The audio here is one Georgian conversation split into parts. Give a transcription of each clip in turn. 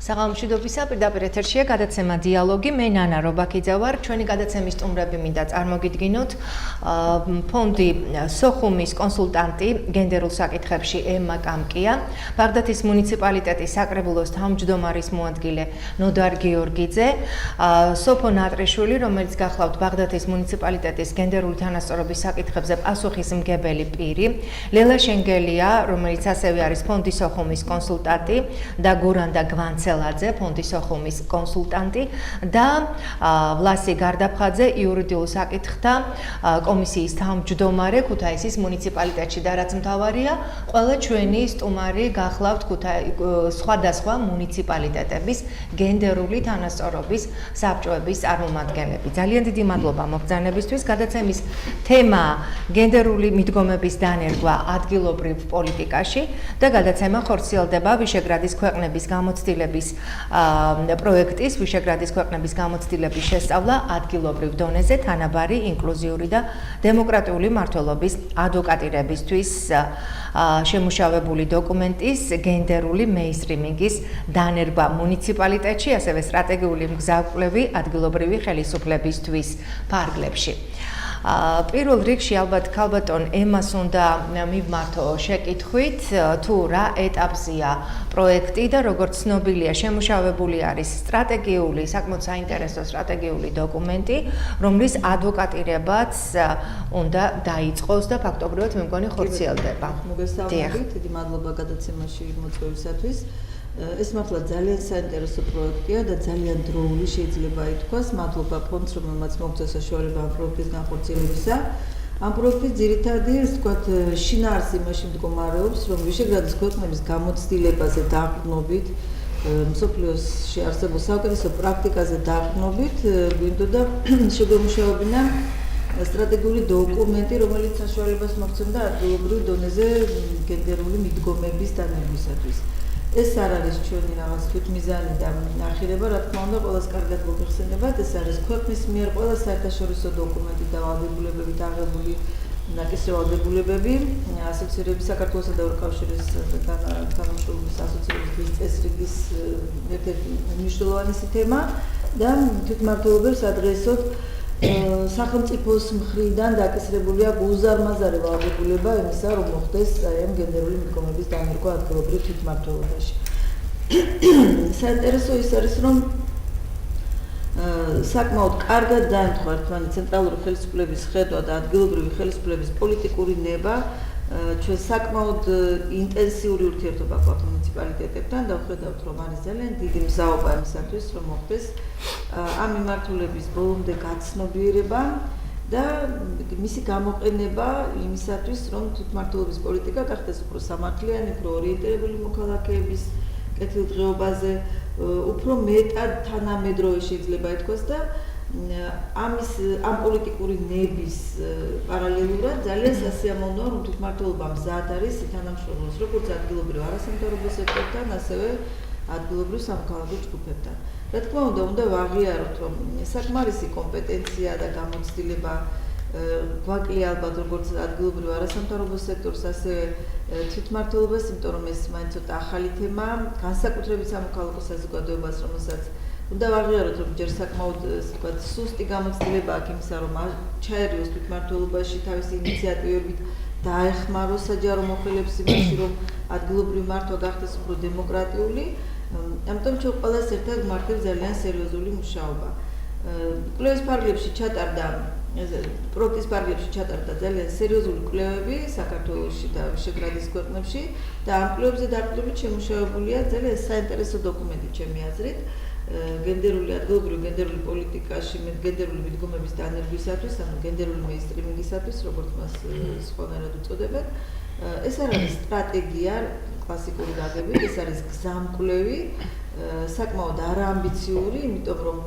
საღამოშვიდობისა პირდაპირ ეთერშია გადაცემა დიალოგი. მე ნანა რობაქიძე ვარ. ჩვენი გადაცემის სტუმრები მინდა წარმოგიდგინოთ ფონდი სოხუმის კონსულტანტი გენდერულ საკითხებში ემმა კამკია, ბაღდათის მუნიციპალიტეტის საკრებულოს თავმჯდომარის მოადგილე ნოდარ გიორგიძე, სოფო ნატრიშვილი, რომელიც გახლავთ ბაღდათის მუნიციპალიტეტის გენდერული თანასწორობის საკითხებზე პასუხისმგებელი პირი, ლელა შენგელია, რომელიც ასევე არის ფონდი სოხუმის კონსულტანტი და გურანდა გვანცელაძე, ფონდი სოხუმის კონსულტანტი და ვლასი გარდაფხაძე, იურიდიულ საკითხთა კომისიის თავმჯდომარე ქუთაისის მუნიციპალიტეტში და რაც მთავარია, ყველა ჩვენი სტუმარი გახლავთ სხვადასხვა მუნიციპალიტეტების გენდერული თანასწორობის საბჭოების წარმომადგენლები. ძალიან დიდი მადლობა მობრძანებისთვის. გადაცემის თემაა გენდერული მიდგომების დანერგვა ადგილობრივ პოლიტიკაში და გადაცემა ხორციელდება ვიშეგრადის ქვეყნების გამოცდილების პროექტის ვიშეგრადის ქვეყნების გამოცდილების შესწავლა ადგილობრივ დონეზე თანაბარი, ინკლუზიური და დემოკრატიული მმართველობის ადვოკატირებისთვის შემუშავებული დოკუმენტის გენდერული მეინსტრიმინგის დანერგვა მუნიციპალიტეტში, ასევე სტრატეგიული მგზავრკვლევი ადგილობრივი ხელისუფლებისთვის ფარგლებში. პირველ რიგში ალბათ ქალბატონ ემას უნდა მივმართო შეკითხვით, თუ რა ეტაპზეა პროექტი და როგორც ცნობილია, შემუშავებული არის სტრატეგიული, საკმაოდ საინტერესო სტრატეგიული დოკუმენტი, რომლის ადვოკატირებაც უნდა დაიწყოს და ფაქტობრივად მე მგონი ხორციელდება. მოგესალმებით, დიდი მადლობა გადაცემაში მოწვევისათვის. ეს მართლა ძალიან საინტერესო პროექტია და ძალიან დროული შეიძლება ითქვას. მადლობა ფონდს, რომელმაც მოგწეს საშუალება ამ პროექტის განხორციელებისა. ამ პროექტის ძირითადი, ასე ვთქვათ, შინაარსი იმაში მდგომარეობს, რომ ვიშეგრადის ქვეყნების გამოცდილებაზე დაყრდნობით, მსოფლიოში არსებულ საუკეთესო პრაქტიკაზე დაყრდნობით, გვინდოდა შეგვემუშავებინა სტრატეგიული დოკუმენტი, რომელიც საშუალებას მოგცემდა ადგილობრივ დონეზე გენდერული მიდგომების დანერგვისათვის. ეს არ არის ჩვენი რაღაც თვითმიზანი და ნახირება, რა თქმა უნდა, ყველას კარგად მოგეხსენებათ, ეს არის ქვეყნის მიერ ყველა საერთაშორისო დოკუმენტი და ვალდებულებები დაღებული ნაკისრვალდებულებები, ასოცირების საქართველოსა და ევროკავშირის თანამშრომლობის ასოცირების წესრიგის ერთ-ერთი მნიშვნელოვანი თემა და თვითმმართველობებს ადრესოთ სახელმწიფოს მხრიდან დაკისრებულია გულზარმაზარი ვალდებულება იმისა, რომ მოხდეს ამ გენდერული მიდგომების დანერგვა ადგილობრივ თვითმმართველობაში. საინტერესო ის არის, რომ საკმაოდ კარგად დაემთხვა ერთმანეთს ცენტრალური ხელისუფლების ხედვა და ადგილობრივი ხელისუფლების პოლიტიკური ნება. ჩვენ საკმაოდ ინტენსიური ურთიერთობა გვაქვს მუნიციპალიტეტებთან და ვხედავთ, რომ არის ძალიან დიდი მზაობა იმისათვის, რომ მოხდეს ამ მიმართულების ბოლომდე გაცნობიერება და მისი გამოყენება იმისათვის, რომ თვითმმართველობის პოლიტიკა გახდეს უფრო სამართლიანი, უფრო ორიენტირებული მოქალაქეების კეთილდღეობაზე, უფრო მეტად თანამედროვე შეიძლება ითქვას და ამ პოლიტიკური ნების პარალელურად ძალიან სასიამოვნოა, რომ თვითმმართველობა მზად არის თანამშრომლობს როგორც ადგილობრივ არასამთავრობო სექტორთან, ასევე ადგილობრივ სამოქალაქო ჯგუფებთან. რა თქმა უნდა ვაღიაროთ, რომ საკმარისი კომპეტენცია და გამოცდილება გვაკლია ალბათ როგორც ადგილობრივ არასამთავრობო სექტორს, ასევე თვითმმართველობას, იმიტომ რომ ეს მაინც ცოტა ახალი თემაა, განსაკუთრებით სამოქალაქო საზოგადოებას, რომელსაც უნდა ვაღიაროთ, რომ ჯერ საკმაოდ ვთქვათ, სუსტი გამოცდილება აქვს იმისა, რომ ჩაერიოს თვითმმართველობაში თავისი ინიციატივებით დაეხმაროს საჯარო მოხელეებს იმაში, რომ ადგილობრივი მართვა გახდეს უფრო დემოკრატიული. ამიტომ ჩვენ ყველას ერთად გვმართებს ძალიან სერიოზული მუშაობა. კვლევის ფარგლებში ჩატარდა პროექტის ფარგლებში ჩატარდა ძალიან სერიოზული კვლევები საქართველოში და ვიშეგრადის ქვეყნებში და ამ კვლევებზე დაყრდნობით შემუშავებულია ძალიან საინტერესო დოკუმენტი ჩემი აზრით. გენდერული ადგილობრივი გენდერული პოლიტიკაში გენდერული მიდგომების დანერგვისათვის, ანუ გენდერული მეინსტრიმინგისათვის, როგორც მას სხვანაირად უწოდებენ. ეს არ არის სტრატეგია კლასიკური გაგებით, ეს არის გზამკვლევი, საკმაოდ არაამბიციური, იმიტომ რომ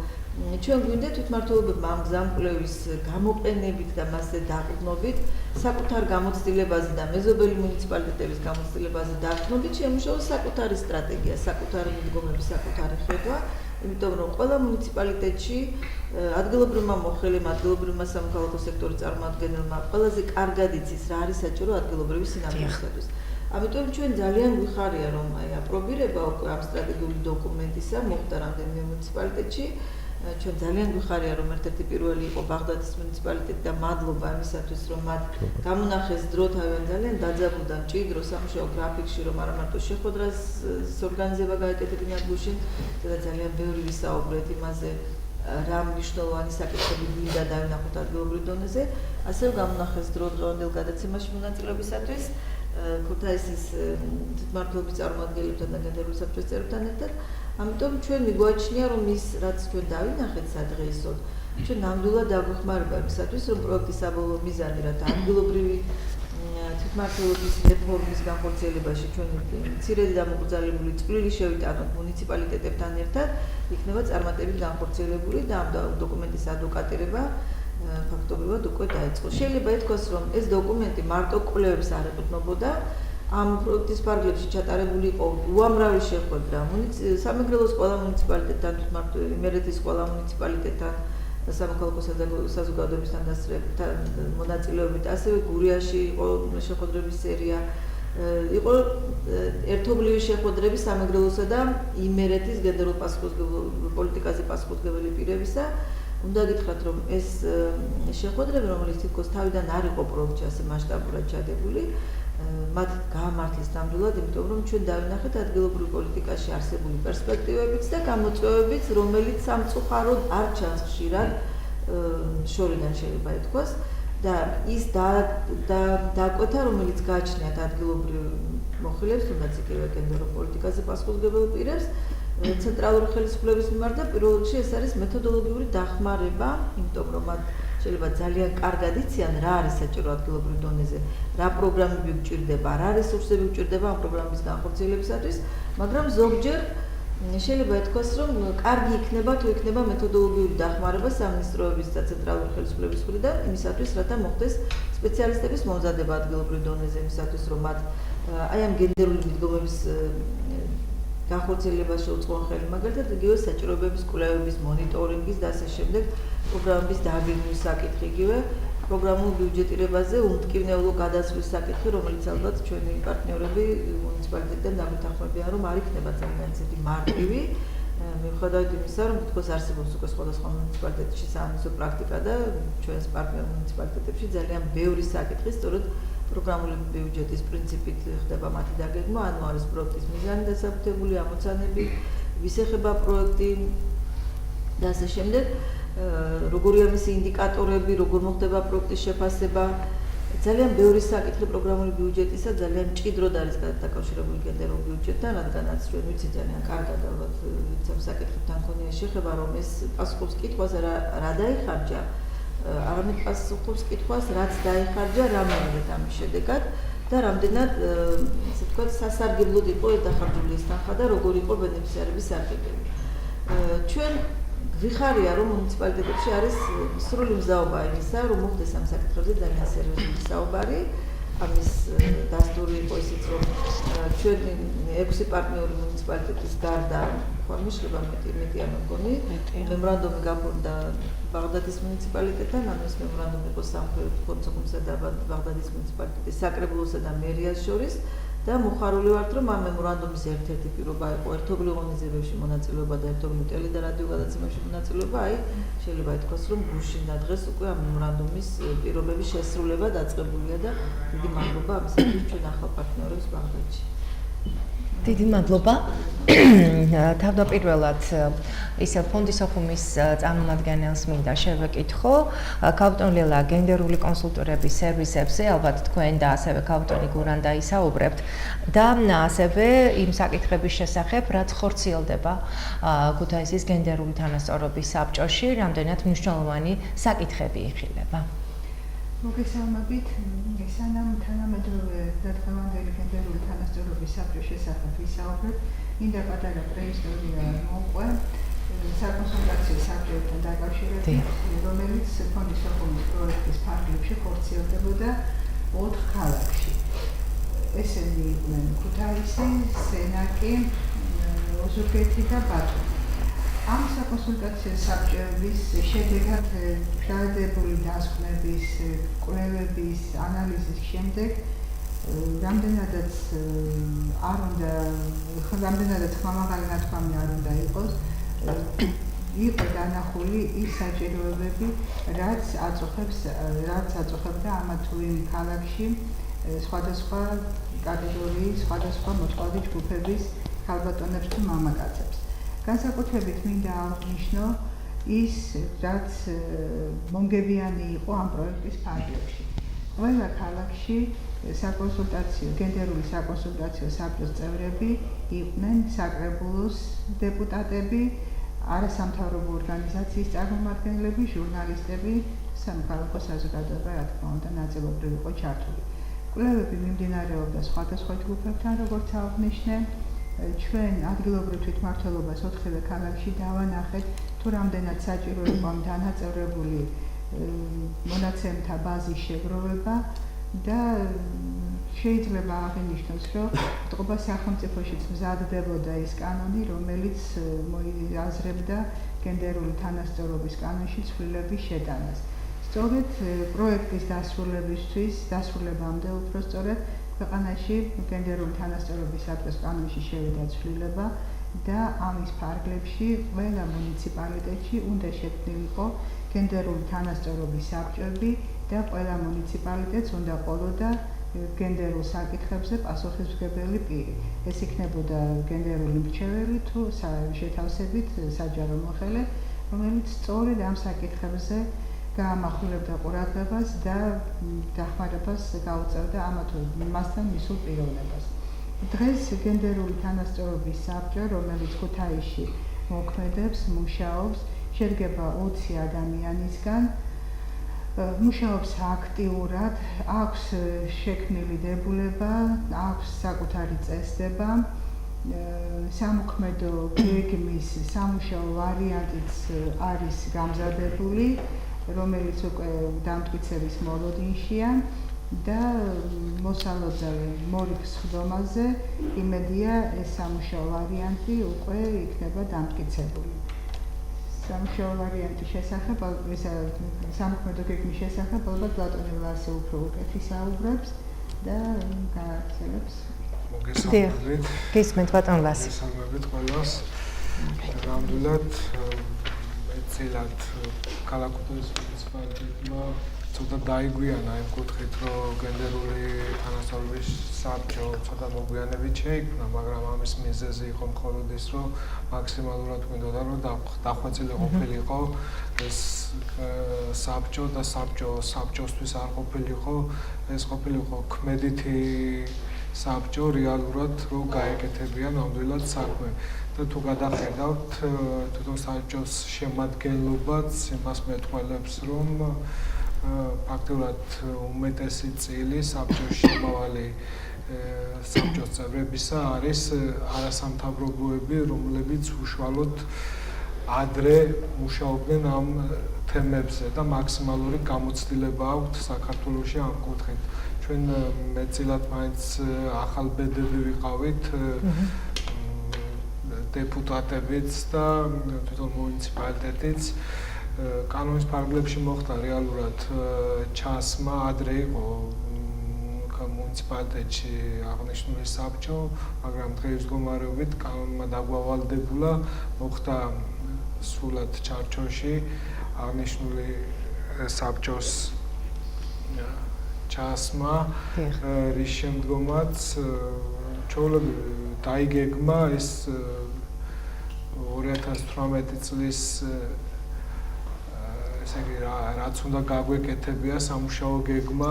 ჩვენ გვინდა თვითმმართველობებმა ამ გზამკვლევის გამოყენებით და მასზე დაყრდნობით, საკუთარ გამოცდილებაზე და მეზობელი მუნიციპალიტეტების გამოცდილებაზე დაყრდნობით შემუშავოს საკუთარი სტრატეგია, საკუთარი მიდგომები, საკუთარი ხედვა. იმიტომ რომ ყველა მუნიციპალიტეტში ადგილობრივმა მოხელემა, ადგილობრივმა სამოქალაქო სექტორის წარმომადგენელმა ყველაზე კარგად იცის რა არის საჭირო ადგილობრივი სინამდვილისათვის. ამიტომ ჩვენ ძალიან გვიხარია რომ აი აპრობირება უკვე ამ სტრატეგიული დოკუმენტისა მოხდა რამდენიმე მუნიციპალიტეტში. ჩვენ ძალიან გვიხარია რომ ერთ-ერთი პირველი იყო ბაღდადის მუნიციპალიტეტი და მადლობა იმისათვის რომ მათ გამონახეს დრო თავიდან ძალიან დაძაბულდა მჭიდრო სამუშაო გრაფიკში რომ არა მარტო შეხვედრას ორგანიზება გაეკეთებინათ გუშინ, სადაც ძალიან ბევრი ვისაუბრეთ იმაზე რა მნიშვნელოვანი საკითხები გვინდა დავინახოთ ადგილობრივ დონეზე, ასევე გამონახეს დრო დღევანდელ გადაცემაში მონაწილეობისათვის ქუთაისის თვითმმართველობის წარმომადგენლებთან და გენერალური საბჭოს წევრებთან ერთად. ამიტომ ჩვენ მიგვაჩნია რომ ის რაც ჩვენ დავინახეთ სადღეისოდ, ჩვენ ნამდვილად დაგვეხმარება იმისათვის რომ პროექტის საბოლოო მიზანი რათა ადგილობრივი თვითმმართველობის რეფორმის განხორციელებაში ჩვენ მცირედი დამოკრძალებული წვლილი შევიტანოთ მუნიციპალიტეტებთან ერთად, იქნება წარმატებით განხორციელებული და ამ დოკუმენტის ადვოკატირება ფაქტობრივად უკვე დაიწყო. შეიძლება ითქვას რომ ეს დოკუმენტი მარტო კვლევებს არ ეყრდნობოდა, ამ პროექტის ფარგლებში ჩატარებული იყო უამრავი შეხვედრა სამეგრელოს ყველა მუნიციპალიტეტთან, იმერეთის ყველა მუნიციპალიტეტთან, სამოქალაქო საზოგადოების თანდასწრებთან მონაწილეობით, ასევე გურიაში იყო შეხვედრების სერია, იყო ერთობლივი შეხვედრები სამეგრელოსა და იმერეთის გენერალურ პოლიტიკაზე პასუხისმგებელი პირებისა. უნდა გითხრათ რომ ეს შეხვედრები, რომელიც თითქოს თავიდან არ იყო პროექტში ასე მასშტაბურად ჩადებული, მათ გაამართლეს ნამდვილად, იმიტომ რომ ჩვენ დავინახეთ ადგილობრივ პოლიტიკაში არსებული პერსპექტივებიც და გამოწვევებიც, რომელიც სამწუხაროდ არ ჩანს ხშირად შორიდან შეიძლება ითქვას და ის დაკვეთა, რომელიც გააჩნიათ ადგილობრივ მოხელეებს, თუნდაც იგივე გენერალურ პოლიტიკაზე პასუხისმგებელ პირებს, ცენტრალური ხელისუფლების მიმართ და პირველ რიგში ეს არის მეთოდოლოგიური დახმარება, იმიტომ რომ მათ შეიძლება ძალიან კარგად იციან რა არის საჭირო ადგილობრივ დონეზე, რა პროგრამები გვჭირდება, რა რესურსები გვჭირდება ამ პროგრამების განხორციელებისათვის, მაგრამ ზოგჯერ შეიძლება ითქვას რომ კარგი იქნება თუ იქნება მეთოდოლოგიური დახმარება სამინისტროების და ცენტრალური ხელისუფლების მხრიდან იმისათვის, რათა მოხდეს სპეციალისტების მომზადება ადგილობრივ დონეზე იმისათვის, რომ მათ აი ამ გენდერული მიდგომების განხორციელებას შეუწყონ ხელი, მაგალითად იგივე საჭიროებების კვლევების მონიტორინგის და ასე შემდეგ პროგრამების დაგეგმვის საკითხი, იგივე პროგრამულ ბიუჯეტირებაზე უმტკივნეულო გადასვლის საკითხი, რომელიც ალბათ ჩვენი პარტნიორები მუნიციპალიტეტიდან დამეთანხმებიან, რომ არ იქნება ძალიან ისეთი მარტივი, მიუხედავად იმისა, რომ თითქოს არსებობს უკვე სხვადასხვა მუნიციპალიტეტში საანალიზო პრაქტიკა და ჩვენს პარტნიორ მუნიციპალიტეტებში ძალიან ბევრი საკითხი სწორედ პროგრამული ბიუჯეტის პრინციპით ხდება მათი დაგეგმვა, ანუ არის პროექტის მიზანი დასაბუთებული, ამოცანები, ვის ეხება პროექტი და ასე შემდეგ, როგორია მისი ინდიკატორები, როგორ მოხდება პროექტის შეფასება. ძალიან ბევრი საკითხი პროგრამული ბიუჯეტისა ძალიან მჭიდროდ არის დაკავშირებული გენდერულ ბიუჯეტთან, რადგანაც ჩვენ ვიცით ძალიან კარგად ალბათ ამ საკითხებთან ქონია შეხება, რომ ეს პასუხობს კითხვაზე რა დაიხარჯა, არამედ პასუხობს კითხვას, რაც დაიხარჯა, რა მომენტ ამის შედეგად და რამდენად ასე ვთქვათ სასარგებლოდ იყო დახარჯული ეს თანხა და როგორ იყო ბენეფიციარების სარგებლობა. ჩვენ გვიხარია, რომ მუნიციპალიტეტებში არის სრული მზაობა იმისა, რომ მოხდეს ამ საკითხებზე ძალიან სერიოზული საუბარი. ამის დასტური იყო ისიც, რომ ჩვენი 6 პარტნიორი მუნიციპალიტეტის გარდა ხორმიშლება მეტი არ მგონი, მემორანდუმი გაფორმდა ბაღდადის მუნიციპალიტეტთან, ანუ ეს მემორანდუმი იყო სამხრეთ კონსულსა და ბაღდადის მუნიციპალიტეტის საკრებულოსა და მერიას შორის და მოხარული ვართ, რომ ამ მემორანდუმის ერთ-ერთი პირობა იყო ერთობლივ ღონისძიებებში მონაწილეობა და ერთობლივ ტელი და რადიო გადაცემებში მონაწილეობა, აი შეიძლება ითქვას, რომ გუშინ და დღეს უკვე ამ მემორანდუმის პირობების შესრულება დაწყებულია და დიდი მადლობა ამისათვის ჩვენ ახალ პარტნიორებს ბაღდადში. დიდი მადლობა. თავდაპირველად ისე ფონდის ოხუმის წარმომადგენელს მინდა შევეკითხო, ქავტონლილა გენდერული კონსულტურების სერვისებზე, ალბათ თქვენ და ასევე ქავტონი გურანდა ისაუბრებთ და ასევე იმ საკითხების შესახებ, რაც ხორციელდება ქუთაისის გენდერული თანასწორობის საბჭოში, რამდენად მნიშვნელოვანი საკითხები იხილება. მოგესალმებით, სანამ თანამედროვე და დღევანდელი გენდერული თანასწორობის საბჭოს შესახებ ვისაუბრებ, მინდა პატარა პრეისტორია მოყვე საკონსულტაციო საბჭოებთან დაკავშირებით, რომელიც ფონდის ოხუმის პროექტის ფარგლებში ხორციელდებოდა 4 ქალაქში. ესენი იყვნენ ქუთაისი, სენაკი, ოზურგეთი და ბათუმი. ამ საკონსულტაციო საბჭოების შედეგად დადებული დასკვნების, კვლევების, ანალიზის შემდეგ რამდენადაც არ უნდა რამდენადაც ხმამაღალი ნათქვამი არ უნდა იყოს იყო დანახული ის საჭიროებები, რაც აწუხებდა ამა თუ იმ ქალაქში სხვადასხვა კატეგორიის, სხვადასხვა მოწყვლადი ჯგუფების ქალბატონებს თუ მამაკაცებს. განსაკუთრებით მინდა აღვნიშნო ის, რაც მომგებიანი იყო ამ პროექტის ფარგლებში. ყველა ქალაქში გენდერული საკონსულტაციო საბჭოს წევრები იყვნენ საკრებულოს დეპუტატები, არასამთავრობო ორგანიზაციის წარმომადგენლები, ჟურნალისტები, სამოქალაქო საზოგადოება, რა თქმა უნდა, ნაწილობრივ იყო ჩართული. კვლევები მიმდინარეობდა სხვადასხვა ჯგუფებთან, როგორც აღვნიშნე. ჩვენ ადგილობრივ თვითმმართველობას 4-ვე ქალაქში დავანახეთ, თუ რამდენად საჭირო იყო დანაწევრებული მონაცემთა ბაზის შეგროვება და შეიძლება აღინიშნოს, რომ ტყობა სახელმწიფოშიც მზადდებოდა ის კანონი, რომელიც მოიაზრებდა გენდერული თანასწორობის კანონში ცვლილების შეტანას. სწორედ პროექტის დასრულებამდე უпростоრად ქვეყანაში გენდერული თანასწორობის საბჭოს კანონში შევიდა ცვლილება და ამის ფარგლებში ყველა მუნიციპალიტეტში უნდა შექმნილიყო გენდერული თანასწორობის საბჭოები და ყველა მუნიციპალიტეტს უნდა ყოლოდა გენდერულ საკითხებზე პასუხისმგებელი პირი. ეს იქნებოდა გენდერული მრჩეველი თუ შეთავსებით საჯარო მოხელე, რომელიც სწორედ ამ საკითხებზე გაამახვილებდა ყურადღებას და დახმარებას გაუწევდა ამა თუ მასთან მისულ პიროვნებას. დღეს გენდერული თანასწორობის საბჭო, რომელიც ქუთაისში მოქმედებს, მუშაობს, შედგება 20 ადამიანისგან, მუშაობს აქტიურად, აქვს შექმნილი დებულება, აქვს საკუთარი წესდება, სამოქმედო გეგმის სამუშაო ვარიანტიც არის გამზადებული, რომელიც უკვე დამტკიცების მოლოდინშია და მოსალოდნელ მორიგ სხდომაზე იმედია ეს სამუშაო ვარიანტი უკვე იქნება დამტკიცებული. სამუშაო ვარიანტის შესახებ, სამოქმედო გეგმის შესახებ ალბათ ბატონი ლასე უფრო უკეთი საუბრობს და გააგრძელებს. მოგესალმებით. გისმენთ ბატონ ლასე. მოგესალმებით ყველას. ნამდვილად მეცილად ქალაქუთაის მუნიციპალიტეტმა ცოტა დაიგვიანა იმ კუთხით, რომ გენდერული თანასწორობის საბჭო ცოტა მოგვიანებით შეიქმნა, მაგრამ ამის მიზეზი იყო მხოლოდ ის, რომ მაქსიმალურად გვინდოდა, რომ დახვეწილი ყოფილიყო ეს საბჭო და საბჭოსთვის არ ყოფილიყო, ეს ყოფილიყო ქმედითი საბჭო რეალურად რომ გაეკეთებიან ნამდვილად საქმე. და თუ გადახედავთ თვითონ საბჭოს შემადგენლობაც იმას მეტყველებს, რომ ფაქტობრივად უმეტესი წილი საბჭოს შემავალი საბჭოს წევრებისა არის არასამთავრობოები, რომლებიც უშუალოდ ადრე მუშაობდნენ ამ თემებზე და მაქსიმალური გამოცდილება აქვთ საქართველოში ამ კუთხით. ჩვენ მეტწილად მაინც ახალ ბედები ვიყავით დეპუტატებიც და თვითონ მუნიციპალიტეტიც კანონის ფარგლებში მოხდა რეალურად ჩასმა, ადრე იყო მუნიციპალიტეტში აღნიშნული საბჭო, მაგრამ დღეის მდგომარეობით კანონმა დაგვავალდებულა, მოხდა სრულად ჩარჩოში აღნიშნული საბჭოს ჩასმა, რის შემდგომაც ჩვეულებრივ დაიგეგმა ეს 2018 წლის ესე იგი რაც უნდა გაგვეკეთებია სამუშაო გეგმა,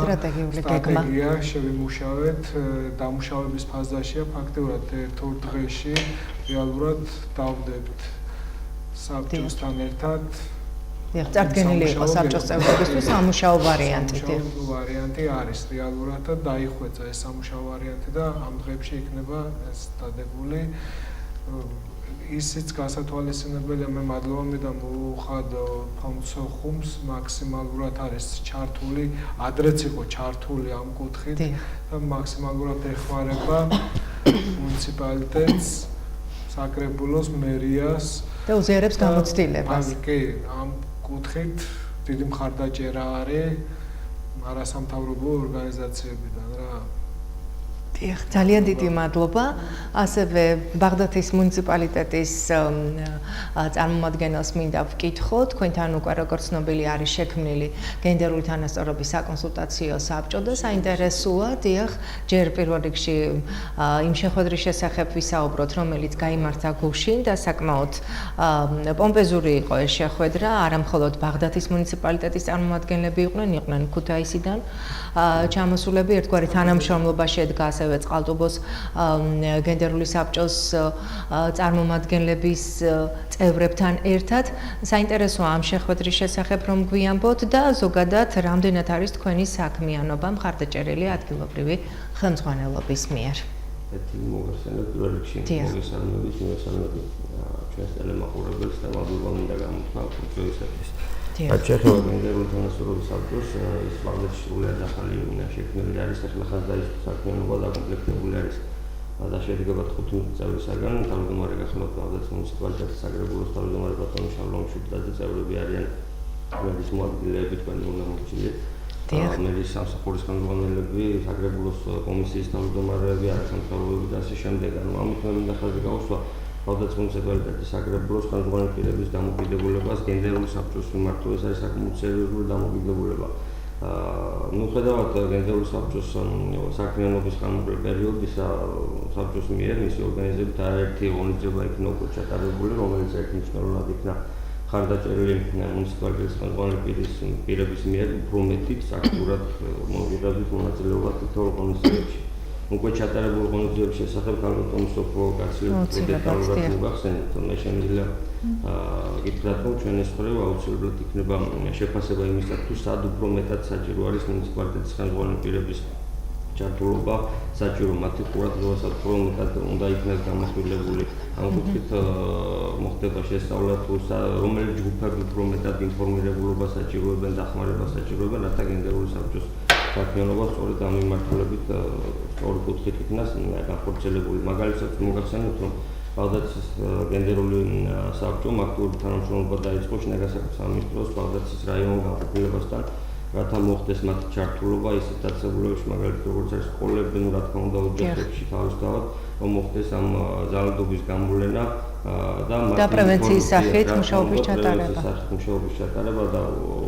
სტრატეგია შევიმუშავეთ, დამუშავების ფაზაშია, ფაქტობრივად ერთ-ორ დღეში რეალურად დავდებთ საბჭოსთან ერთად. წარდგენილი იყო საბჭოს წევრებისთვის სამუშაო ვარიანტი. სამუშაო ვარიანტი არის რეალურად და დაიხვეწა ეს სამუშაო ვარიანტი და ამ დღეებში იქნება ეს დადებული. ისიც გასათვალისწინებელია, მე მადლობა მინდა მოუხადო ფონდ სოხუმს, მაქსიმალურად არის ჩართული, ადრეც იყო ჩართული ამ კუთხით და მაქსიმალურად ეხმარება მუნიციპალიტეტს, საკრებულოს, მერიას და უზიარებს გამოცდილებას. კი, ამ კუთხით დიდი მხარდაჭერა არის არასამთავრობო ორგანიზაციებიდან რა. ძალიან დიდი მადლობა. ასევე ბაღდათის მუნიციპალიტეტის წარმომადგენელს მინდა ვკითხო, თქვენთან უკვე როგორც ცნობილი არის შექმნილი გენდერული თანასწორობის საკონსულტაციო საბჭო და საინტერესოა, დიახ, ჯერ პირველ რიგში იმ შეხვედრის შესახებ ვისაუბროთ, რომელიც გაიმართა გუშინ და საკმაოდ პომპეზური იყო ეს შეხვედრა, არა მხოლოდ ბაღდათის მუნიციპალიტეტის წარმომადგენლები იყვნენ ქუთაისიდან ჩამოსულები, ერთგვარი თანამშრომლობა შედგა ასევე წყალტუბოს გენდერული საბჭოს წარმომადგენლების წევრებთან ერთად. საინტერესოა ამ შეხვედრის შესახებ რომ გვიამბოთ და ზოგადად რამდენად არის თქვენი საქმიანობა მხარდაჭერილი ადგილობრივი ხელმძღვანელობის მიერ. მოგესალმებით პირველ რიგში მოგესალმებით ჩვენს ტელემაყურებელს და მადლობა მინდა გამოთქვა უცხოისათვის. რაც შეეხება გენდერული თანასწორობის საბჭოს, ის ბაღდათში სრულიად ახალი შექმნილი არის, ახლა დაიწყო საქმიანობა და კომპლექტებული არის და შედგება 15 წევრისაგან. თავმჯდომარე გახლავთ ბაღდათის მუნიციპალიტეტის საგრებულოს თავმჯდომარე ბატონი შავლომი შუბდაძე, წევრები არიან მერის მოადგილეები, თქვენი უნდა მოგჩიეთ. მერის სამსახურის ხელმძღვანელები, საგრებულოს კომისიის თავმჯდომარეები, არასამთავრობოები და ასე შემდეგ. ამით მე მინდა ხაზი გავუსვა ბაღდათის მუნიციპალიტეტის საგრებულოს ხელმძღვანელი პირების დამოკიდებულებას გენდერული საბჭოს მიმართ, ეს არის საკმაოდ სერიოზული დამოკიდებულება. მიუხედავად გენდერული საბჭოს საქმიანობის განმავლობის პერიოდისა, საბჭოს მიერ მისი ორგანიზებით არაერთი ღონისძიება იქნა უკვე ჩატარებული, რომელიც ერთ მნიშვნელოვნად იქნა ხარდაჭერილი მუნიციპალიტეტის ხელმძღვანელი პირების მიერ უფრო მეტით აქტიურად მოგიძებდით მონაწილეობა თითოეულ ღონისძიებაში. უკვე ჩატარებულ ღონისძიების შესახებ განვეთქვამის პროვოკაციებს დეტალურად მოგახსენებთ. მე შემიძლია გითხრათ, რომ ჩვენი მხრივ აუცილებლად იქნება შეფასება იმისათვის, სად უფრო მეტად საჭირო არის მუნიციპალიტეტის ხელმძღვანელი პირების ჩართულობა, საჭირო მათი ყურადღებასაც უფრო მეტად უნდა იქნას გამახვილებული. ამ კუთხით მოხდება შესწავლა თუ რომელი ჯგუფები უფრო მეტად ინფორმირებულობა საჭიროებენ, დახმარებას საჭიროებენ, რათა გენდერული საბჭოს საქმიანობა სწორედ ამ მიმართულებით სწორი კუთხით იქნას განხორციელებული. მაგალითად მოგახსენებთ, რომ ბაღდათის გენდერული საბჭომ აქტიური თანამშრომლობა დაიწყო შინაგან საქმეთა სამინისტროს ბაღდათის რაიონულ განყოფილებასთან, რათა მოხდეს მათი ჩართულობა ისეთ დაწესებულებებში, მაგალითად როგორც არის სკოლები, რა თქმა უნდა ოჯახებში თავისთავად, რომ მოხდეს ამ ძალადობის გამოვლენა და პრევენციის სახით მუშაობის ჩატარება და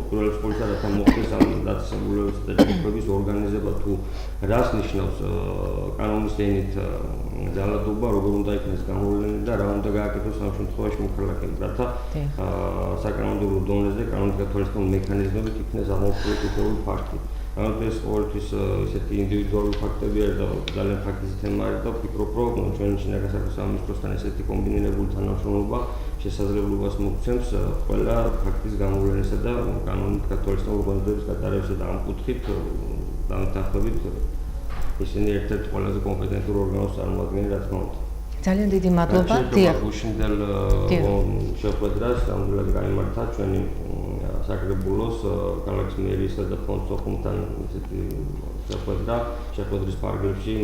პირველ რიგში რათა მოხდეს ამ დაწესებულებების და ჯგუფების ორგანიზება თუ რას ნიშნავს კანონის ენით ძალადობა, როგორ უნდა იქნას გამოვლენილი და რა უნდა გააკეთოს ამ შემთხვევაში მოქალაქემ, რათა საკანონმდებლო დონეზე კანონის გათვალისწინებელ მექანიზმებით იქნას აღმოფხვრილი თითოეული ფაქტი. ამიტომ ეს ყოველთვის ისეთი ინდივიდუალური ფაქტები არის და ძალიან ფაქტის თემა არის და ვფიქრობ, რომ ჩვენი შინაგან საქმეთა სამინისტროსთან ესეთი კომბინირებული თანამშრომლობა შესაძლებლობას მოგცემს ყველა ფაქტის გამოვლენისა და კანონით გათვალისწინებულ ღონისძიების გატარებისა და ამ კუთხით დამთანხმებით ისინი ერთ-ერთ ყველაზე კომპეტენტურ ორგანოს წარმოადგენენ, რა თქმა უნდა. ძალიან დიდი მადლობა. დიახ. გუშინდელ შეხვედრას ნამდვილად გაიმართა ჩვენი საგრებულოს ქალაქის მერიისა და ფონდ სოხუმთან ესეთი შეხვედრის ფარგლებში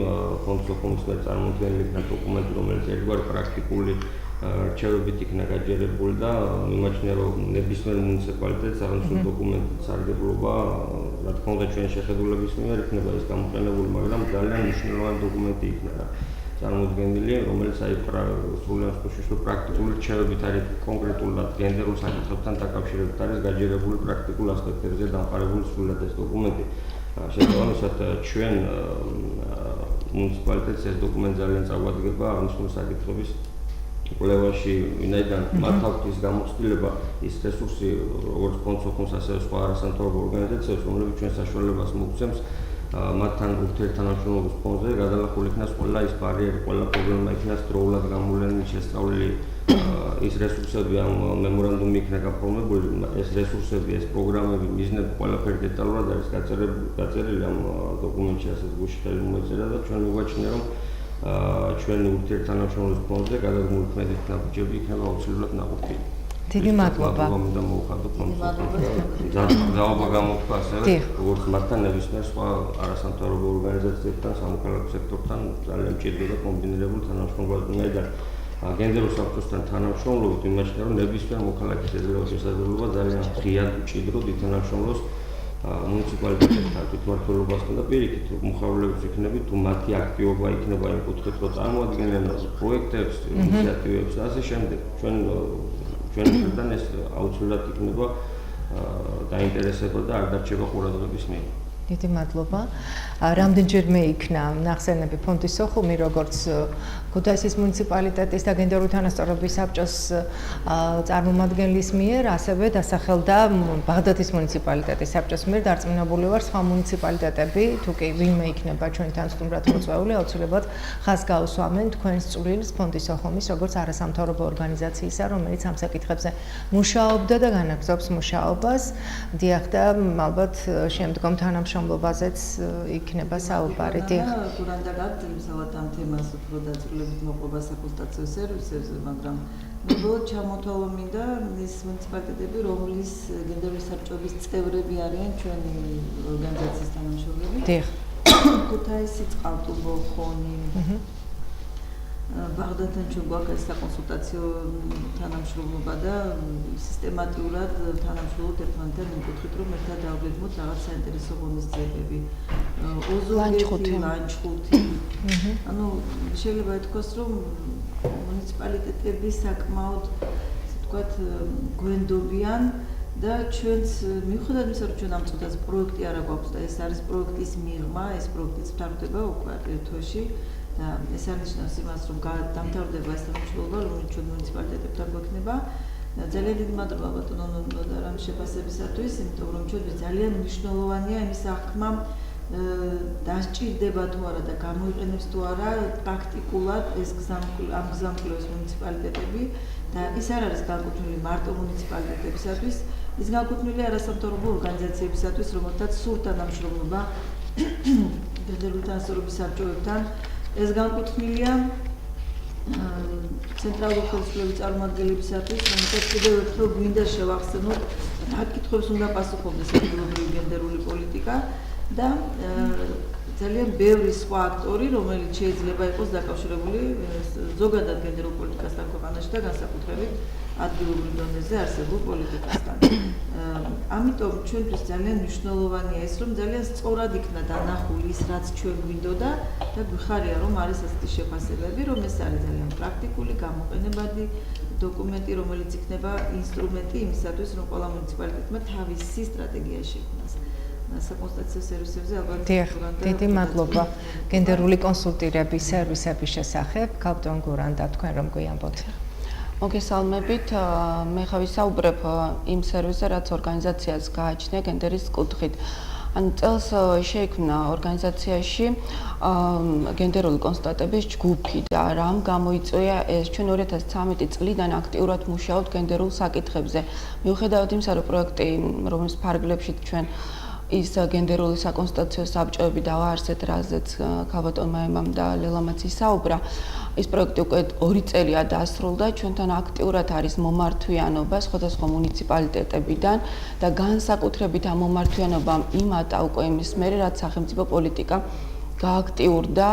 ფონდ სოხუმის მიერ წარმოქმნილი დოკუმენტი, რომელიც ერთგვარი პრაქტიკული რჩევებით იქნა გაჯერებული და მიმაჩნია, რომ ნებისმიერ მუნიციპალიტეტს აღნიშნული დოკუმენტის სარგებლობა, რა თქმა უნდა, ჩვენი შეხედულების მიერ იქნება ის გამოყენებული, მაგრამ ძალიან მნიშვნელოვანი დოკუმენტი იქნება წარმოდგენილი, რომელიც სრულიად პრაქტიკული რჩევებით არის კონკრეტულად გენდერულ საკითხებთან დაკავშირებით არის გაჯერებული პრაქტიკულ ასპექტებზე დამყარებული სრულიად ეს დოკუმენტი. შესაბამისად, ჩვენ მუნიციპალიტეტს ეს დოკუმენტი ძალიან წაგვადგება აღნიშნული საკითხების კვლევაში, ვინაიდან მათ აქვს ის გამოცდილება, ის რესურსი, როგორც ფონდ სოხუმს, ასევე სხვა არასამთავრობო ორგანიზაციებს, რომლებიც ჩვენ საშუალებას მოგცემს მათთან ურთიერთთანამშრომლობის ფონზე გადალახული იქნას ყველა ის ბარიერი, ყველა პრობლემა იქნას დროულად გამოვლენილი, შესწავლილი, ის რესურსები ამ მემორანდუმი იქნა გაფორმებული, ეს რესურსები, ეს პროგრამები, მიზნები ყველაფერი დეტალურად არის გაწერილი ამ დოკუმენტში, ასე გუშინ ხელი მოეწერა და ჩვენ მივაჩნია, რომ ჩვენი ურთიერთთანამშრომლობის ფონზე გადადგმული ქმედით ნაბიჯები იქნება აუცილებლად ნაყოფიერი. დიდი მადლობა. მინდა მოვხადო ძალაობა გამოთქვა ასევე როგორც მათთან ნებისმიერ სხვა არასამთავრობო ორგანიზაციებთან, სამოქალაქო სექტორთან ძალიან მჭირდება კომბინირებული თანამშრომლობა, ვინაიდან გენდერულ საბჭოსთან თანამშრომლობით იმაჩნია, რომ ნებისმიერ მოქალაქეს ეძლევა შესაძლებლობა ძალიან ღიად მჭიდროდ ითანამშრომლოს მუნიციპალიტეტებთან თვითმმართველობასთან და პირიქით მოხალხეებს იქნებით თუ მათი აქტივობა იქნება იმ კუთხით რომ წარმოადგენენ პროექტებს, ინიციატივებს და ასე შემდეგ. ჩვენთან ეს აუცილებლად იქნება დაინტერესება და არ დარჩება ყურადღების მიერ. დიდი მადლობა. რამდენჯერმე იქნა ნახსენები ფონდის სოხუმი, როგორც ქუთაისის მუნიციპალიტეტის და გენდერული თანასწორობის საბჭოს წარმომადგენლის მიერ, ასევე დასახელდა ბაღდათის მუნიციპალიტეტის საბჭოს მიერ. დარწმუნებული ვარ, სხვა მუნიციპალიტეტები, თუ კი ვინმე იქნება ჩვენთან სტუმრად მოწვეული, აუცილებლად ხაზს გაუსვამენ თქვენს წვლილს ფონდის სოხუმის, როგორც არასამთავრობო ორგანიზაციისა, რომელიც ამ საკითხებზე მუშაობდა და განაგრძობს მუშაობას. დიახ და ალბათ შემდგომ თანამშრომლობაზეც იქნება საუბარი. გურანდა გაგრძელებს ალბათ ამ თემას უფრო დაწვრილებით მოყვება საკონსულტაციო სერვისებზე, მაგრამ მებოლოდ ჩამოთვალა მინდა ის მუნიციპალიტეტები, რომლის გენდერული საბჭოების წევრები არიან ჩვენი ორგანიზაციის თანამშრომლები. დიახ. ქუთაისი, წყალტუბო, ხონი. ბაღდათთან ჩვენ გვაქვს საკონსულტაციო თანამშრომლობა და სისტემატურად თანამშრომლობთ ერთმანეთთან იმ კუთხით, რომ ერთად დავგეგმოთ რაღაც საინტერესო ღონისძიებები. ლანჩხუთი. ანუ შეიძლება ითქვას, რომ მუნიციპალიტეტები საკმაოდ ასე ვთქვათ გვენდობიან და ჩვენც მიუხედავად იმისა, რომ ჩვენ ამ წუთას პროექტი არა გვაქვს და ეს არის პროექტის მიღმა, ეს პროექტიც მთავრდება უკვე ერთ თვეში. და ეს არნიშნავს იმას, რომ დამთავრდება ეს თანამშრომლობა, რომელიც ჩვენ მუნიციპალიტეტებთან გვექნება. ძალიან დიდი მადლობა ბატონო ნოდარამ შეფასებისათვის, იმიტომ რომ ჩვენთვის ძალიან მნიშვნელოვანია იმის აღქმა დასჭირდება თუ არა და გამოიყენებს თუ არა პრაქტიკულად ეს ამ გზამკვლევის მუნიციპალიტეტები და ის არ არის განკუთვნილი მარტო მუნიციპალიტეტებისათვის, ის განკუთვნილი არასამთავრობო ორგანიზაციებისათვის, რომელთაც სურთ თანამშრომლობა გენდერული თანასწორობის საბჭოებთან. ეს განკუთვნილია ცენტრალური ხელისუფლების წარმომადგენლებისათვის, რომელსაც კიდევ ერთხელ გვინდა შევახსენოთ, რა კითხვებს უნდა პასუხობდეს ადგილობრივი გენდერული პოლიტიკა და ძალიან ბევრი სხვა აქტორი, რომელიც შეიძლება იყოს დაკავშირებული ზოგადად გენდერულ პოლიტიკასთან ქვეყანაში და განსაკუთრებით ადგილობრივ დონეზე არსებულ პოლიტიკასთან. ამიტომ ჩვენთვის ძალიან მნიშვნელოვანია ის, რომ ძალიან სწორად იქნა დანახული ის, რაც ჩვენ გვინდოდა და გვიხარია, რომ არის ასეთი შეფასებები, რომ ეს არის ძალიან პრაქტიკული, გამოყენებადი დოკუმენტი, რომელიც იქნება ინსტრუმენტი იმისათვის, რომ ყველა მუნიციპალიტეტმა თავისი სტრატეგია შექმნას. საკონსულტაციო სერვისებზე ალბათ დიდი მადლობა გენდერული კონსულტირების სერვისების შესახებ. კაპიტან გურანდა, თქვენ რომ გვიამბოთ. მოგესალმებით, მე ხა ვისაუბრებ იმ სერვისზე, რაც ორგანიზაციას გააჩნია გენდერის კუთხით. ან წელს შეიქმნა ორგანიზაციაში გენდერული კონსულტატების ჯგუფი და რამ გამოიწვია ეს ჩვენ 2013 წლიდან აქტიურად მუშაობთ გენდერულ საკითხებზე. მიუხედავად იმისა, რომ პროექტი, რომლის ფარგლებში ჩვენ ის გენდერული საკონსულტაციო საბჭოები დავაარსეთ, რაზეც ქალბატონმა ემამ და ლელამაც ისაუბრა. ის პროექტი უკვე 2 წელია დასრულდა, ჩვენთან აქტიურად არის მომართვიანობა სხვადასხვა მუნიციპალიტეტებიდან და განსაკუთრებით ამ მომართვიანობამ იმატა უკვე იმის მერე, რაც სახელმწიფო პოლიტიკა გააქტიურდა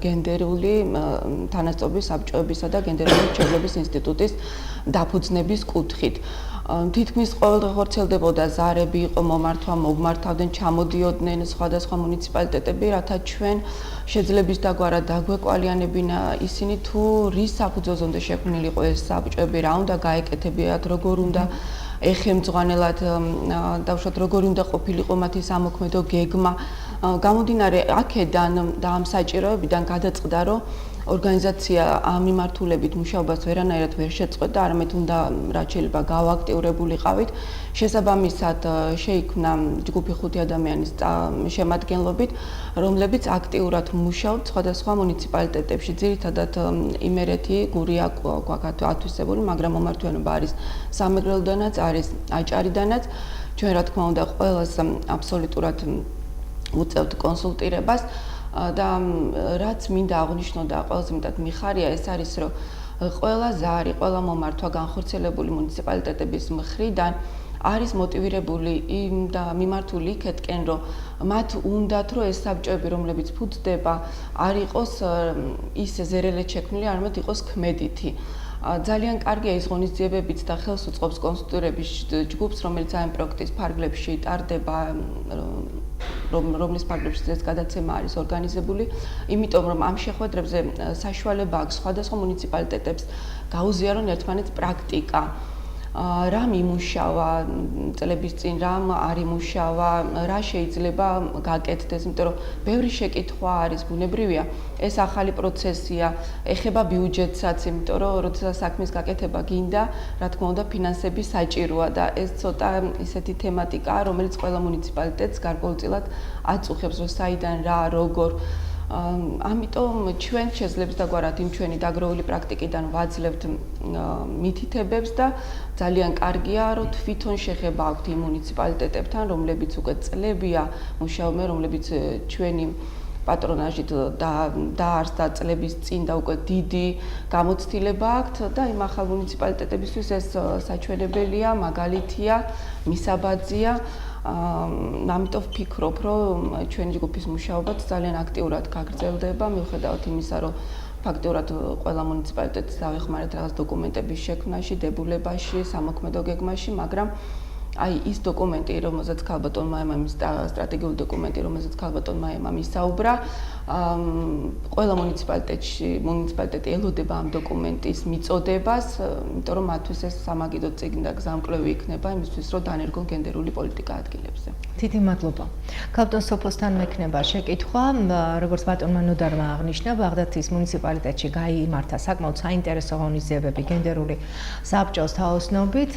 გენდერული თანასწორობის საბჭოებისა და გენდერული რჩევლების ინსტიტუტის დაფუძნების კუთხით. თითქმის ყოველდღე ხორციელდებოდა ზარები, იყო მომართვა, მოგმართავდნენ, ჩამოდიოდნენ სხვადასხვა მუნიციპალიტეტები, რათა ჩვენ შეძლების დაგვარა დაგვეკვალიანებინა ისინი თუ რის საფუძველზე უნდა შექმნილიყო ეს საბჭოები, რა უნდა გაეკეთებიათ, როგორ უნდა ეხემძღვანელად დავუშვათ, როგორი უნდა ყოფილიყო მათი სამოქმედო გეგმა. გამომდინარე აქედან და ამ საჭიროებიდან გადაწყდა, რომ ორგანიზაცია ამ მიმართულებით მუშაობას ვერანაირად ვერ შეწყვეტდა, არამედ უნდა რაც შეიძლება გავაქტიურებულიყავით. შესაბამისად შეიქმნა ჯგუფი 5 ადამიანის შემადგენლობით, რომლებიც აქტიურად მუშაობთ სხვადასხვა მუნიციპალიტეტებში. ძირითადად იმერეთი, გურია გვაქვს ათვისებული, მაგრამ მომართვიანობა არის სამეგრელოდანაც, არის აჭარიდანაც. ჩვენ რა თქმა უნდა ყველას აბსოლუტურად უწევთ კონსულტირებას. და რაც მინდა აღნიშნო და ყველაზე მეტად მიხარია ეს არის, რომ ყველა ზარი, ყველა მომართვა განხორციელებული მუნიციპალიტეტების მხრიდან არის მოტივირებული და მიმართული იქეთკენ, რომ მათ უნდათ, რომ ეს საბჭოები, რომლებიც ფუძდება, არ იყოს ის ზერელეთ შექმნილი, არამედ იყოს ქმედითი. ძალიან კარგია ის ღონისძიებებიც და ხელს უწყობს კონსულტირების ჯგუფს, რომელიც ამ პროექტის ფარგლებში ტარდება, რომლის ფარგლებში ეს გადაცემა არის ორგანიზებული, იმიტომ რომ ამ შეხვედრებზე საშუალება აქვს სხვადასხვა მუნიციპალიტეტებს გაუზიარონ ერთმანეთს პრაქტიკა. რამ იმუშავა წლების წინ, რამ არ იმუშავა, რა შეიძლება გაკეთდეს, იმიტომ რომ ბევრი შეკითხვა არის, ბუნებრივია, ეს ახალი პროცესია, ეხება ბიუჯეტსაც, იმიტომ რომ როდესაც საქმის გაკეთება გინდა, რა თქმა უნდა, ფინანსები საჭიროა და ეს ცოტა ისეთი თემატიკაა, რომელიც ყველა მუნიციპალიტეტს გარკვეულწილად აწუხებს, რომ საიდან რა, როგორ ამიტომ ჩვენ შეძლებთ დაგვარად იმ ჩვენი დაგროვილი პრაქტიკიდან ვაძლევთ მითითებებს და ძალიან კარგია, რომ თვითონ შეხება აქვთ იმ მუნიციპალიტეტებთან, რომლებიც უკვე წლებია მუშაობენ, რომლებიც ჩვენი პატრონაჟით დაარსდა წლების წინ და უკვე დიდი გამოცდილება აქვთ და იმ ახალ მუნიციპალიტეტებისთვის ეს საჩვენებელია, მაგალითია, მისაბაძია. ამიტომ ვფიქრობ, რომ ჩვენი ჯგუფის მუშაობაც ძალიან აქტიურად გაგრძელდება, მიუხედავად იმისა, რომ ფაქტურად ყველა მუნიციპალიტეტს დავეხმარეთ რაღაც დოკუმენტების შექმნაში, დებულებაში, სამოქმედო გეგმაში, მაგრამ აი ის დოკუმენტი, რომელზეც ქალბატონმა ემამ სტრატეგიული დოკუმენტი, რომელზეც ქალბატონმა ემამ ისაუბრა, ყველა მუნიციპალიტეტი ელოდება ამ დოკუმენტის მიწოდებას, იმიტომ რომ მათთვის ეს სამაგიდო წიგნი და გზამკვლევი იქნება იმისთვის, რომ დანერგონ გენდერული პოლიტიკა ადგილებზე. დიდი მადლობა. ქალბატონ სოფოსთან მექნება შეკითხვა, როგორც ბატონმა ნოდარმა აღნიშნა, ბაღდათის მუნიციპალიტეტში გაიმართა საკმაოდ საინტერესო ღონისძიებები გენდერული საბჭოს თაოსნობით,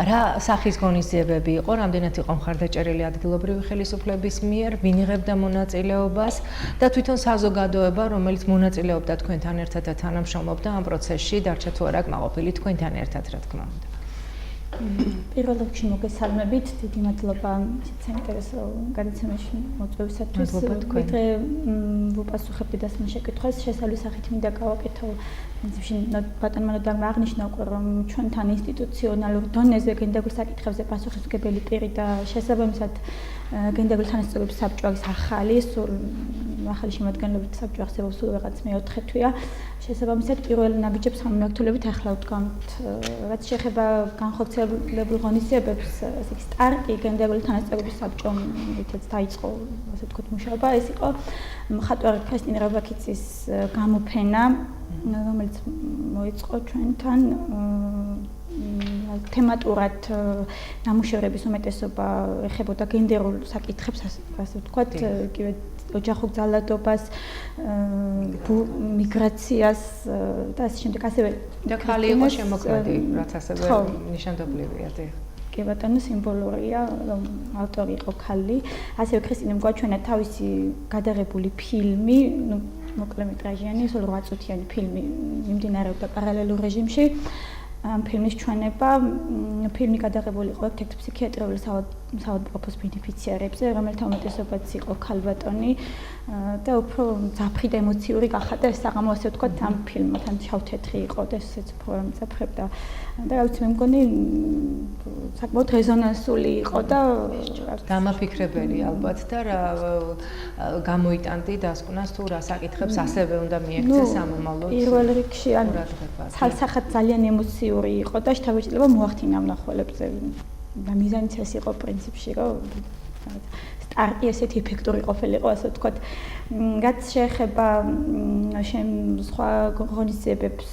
რა სახის ღონისძიებები იყო, რამდენად იყო მხარდაჭერილი ადგილობრივი ხელისუფლების მიერ, ვინ იღებდა მონაწილეობას და თვითონ საზოგადოება, რომელიც მონაწილეობდა თქვენთან ერთად და თანამშრომლობდა ამ პროცესში, დარჩა თუ არა კმაყოფილი თქვენთან ერთად, რა თქმა უნდა. პირველ რიგში მოგესალმებით, დიდი მადლობა საინტერესო გადაცემაში მოწვევისათვის. ვიდრე ვუპასუხებდი დასმა შეკითხვას, შესავლის სახით მინდა გავაკეთო ბატონმა ნოდარმა აღნიშნა უკვე, რომ ჩვენთან ინსტიტუციონალურ დონეზე გენდერულ საკითხებზე პასუხისმგებელი პირი და შესაბამისად გენდერული თანასწორობის საბჭო არის ახალი შემადგენლობით საბჭო არსებობს სულ რაღაც მეოთხე თვეა. შესაბამისად პირველ ნაბიჯებს სამმართველობით ახლა ვდგამთ. რაც შეეხება განხორციელებულ ღონისძიებებს, ესე იგი სტარტი გენდერული თანასწორობის საბჭომითაც დაიწყო, ასე ვთქვათ, მუშაობა. ეს იყო მხატვარი ქრისტინა რობაქიცის გამოფენა, რომელიც მოიწყო ჩვენთან თემატურად ნამუშევრების უმეტესობა ეხებოდა გენდერულ საკითხებს, ასე ვთქვათ, იგივე ოჯახურ ძალადობას, მიგრაციას და ასე შემდეგ. ასევე და ხალი იყო შემოქმედი, რაც ასევე ნიშანდობლივია. კი ბატონო, სიმბოლურია, რომ ავტორი იყო ხალი. ასევე ქრისტინემ გვაჩვენა თავისი გადაღებული ფილმი, მოკლემეტრაჟიანი, 8 წუთიანი ფილმი მიმდინარეობდა პარალელურ რეჟიმში. ამ ფილმის ჩვენება, ფილმი გადაღებული იყო ერთ-ერთ ფსიქიატრიული საავადმყოფოს ბენეფიციარებზე, რომელთა უმეტესობაც იყო ქალბატონი და უფრო მძაფრი და ემოციური გახადა ეს საღამო, ასე ვთქვათ, ამ ფილმთან შავ-თეთრი იყო და ესეც უფრო მძაფრებდა. და რა ვიცი, მე მგონი საკმაოდ რეზონანსული იყო და დამაფიქრებელი ალბათ და რა გამოიტანდი დასკვნას თუ რა საკითხებს ასევე უნდა მიექცეს სამომავლოდ. პირველ რიგში ან ცალსახად ძალიან ემოციური იყო და შთაბეჭდილება მოახდინა მნახველებზე და მიზანიც ეს იყო პრინციპში, რომ სტარტი ესეთი ეფექტური ყოფილიყო, ასე ვთქვათ. რაც შეეხება სხვა ღონისძიებებს,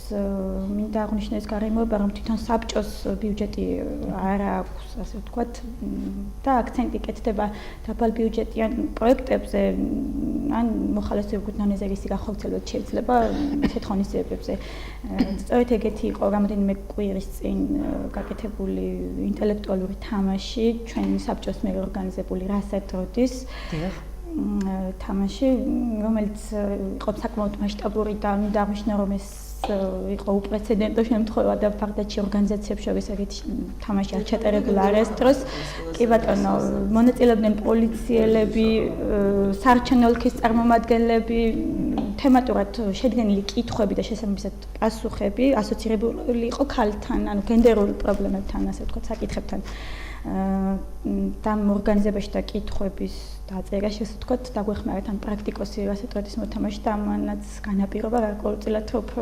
მინდა აღვნიშნო ეს გარემოება, რომ თვითონ საბჭოს ბიუჯეტი არ აქვს, ასე ვთქვათ, და აქცენტი კეთდება დაბალ ბიუჯეტიან პროექტებზე, ან მოხალისეებრივ დონეზე ისი განხორციელება შეიძლება ესეთ ღონისძიებებზე. სწორედ ეგეთი იყო რამდენიმე კვირის წინ გაკეთებული ინტელექტუალური თამაში, ჩვენი საბჭოს მიერ ორგანიზებული რასადროდის თამაში, რომელიც იყო საკმაოდ მასშტაბური და მინდა აღვნიშნო, რომ ეს იყო უპრეცედენტო შემთხვევა და ბაღდათში ორგანიზაციებს შორის ეგეთი თამაში არ ჩატარებულა არასდროს დროს. კი ბატონო, მონაწილეობდნენ პოლიციელები, საარჩევნო ოლქის წარმომადგენლები, თემატურად შედგენილი კითხვები და შესაბამისად პასუხები ასოცირებული იყო ქალთან, ანუ გენდერულ პრობლემებთან, ასე ვთქვათ, საკითხებთან. და ორგანიზებაში და კითხვების დაწერაში, ასე ვთქვათ, დაგვეხმარეთ ან პრაქტიკოსი რასადროდის მოთამაშე და ამანაც განაპირობა გარკვეულწილად უფრო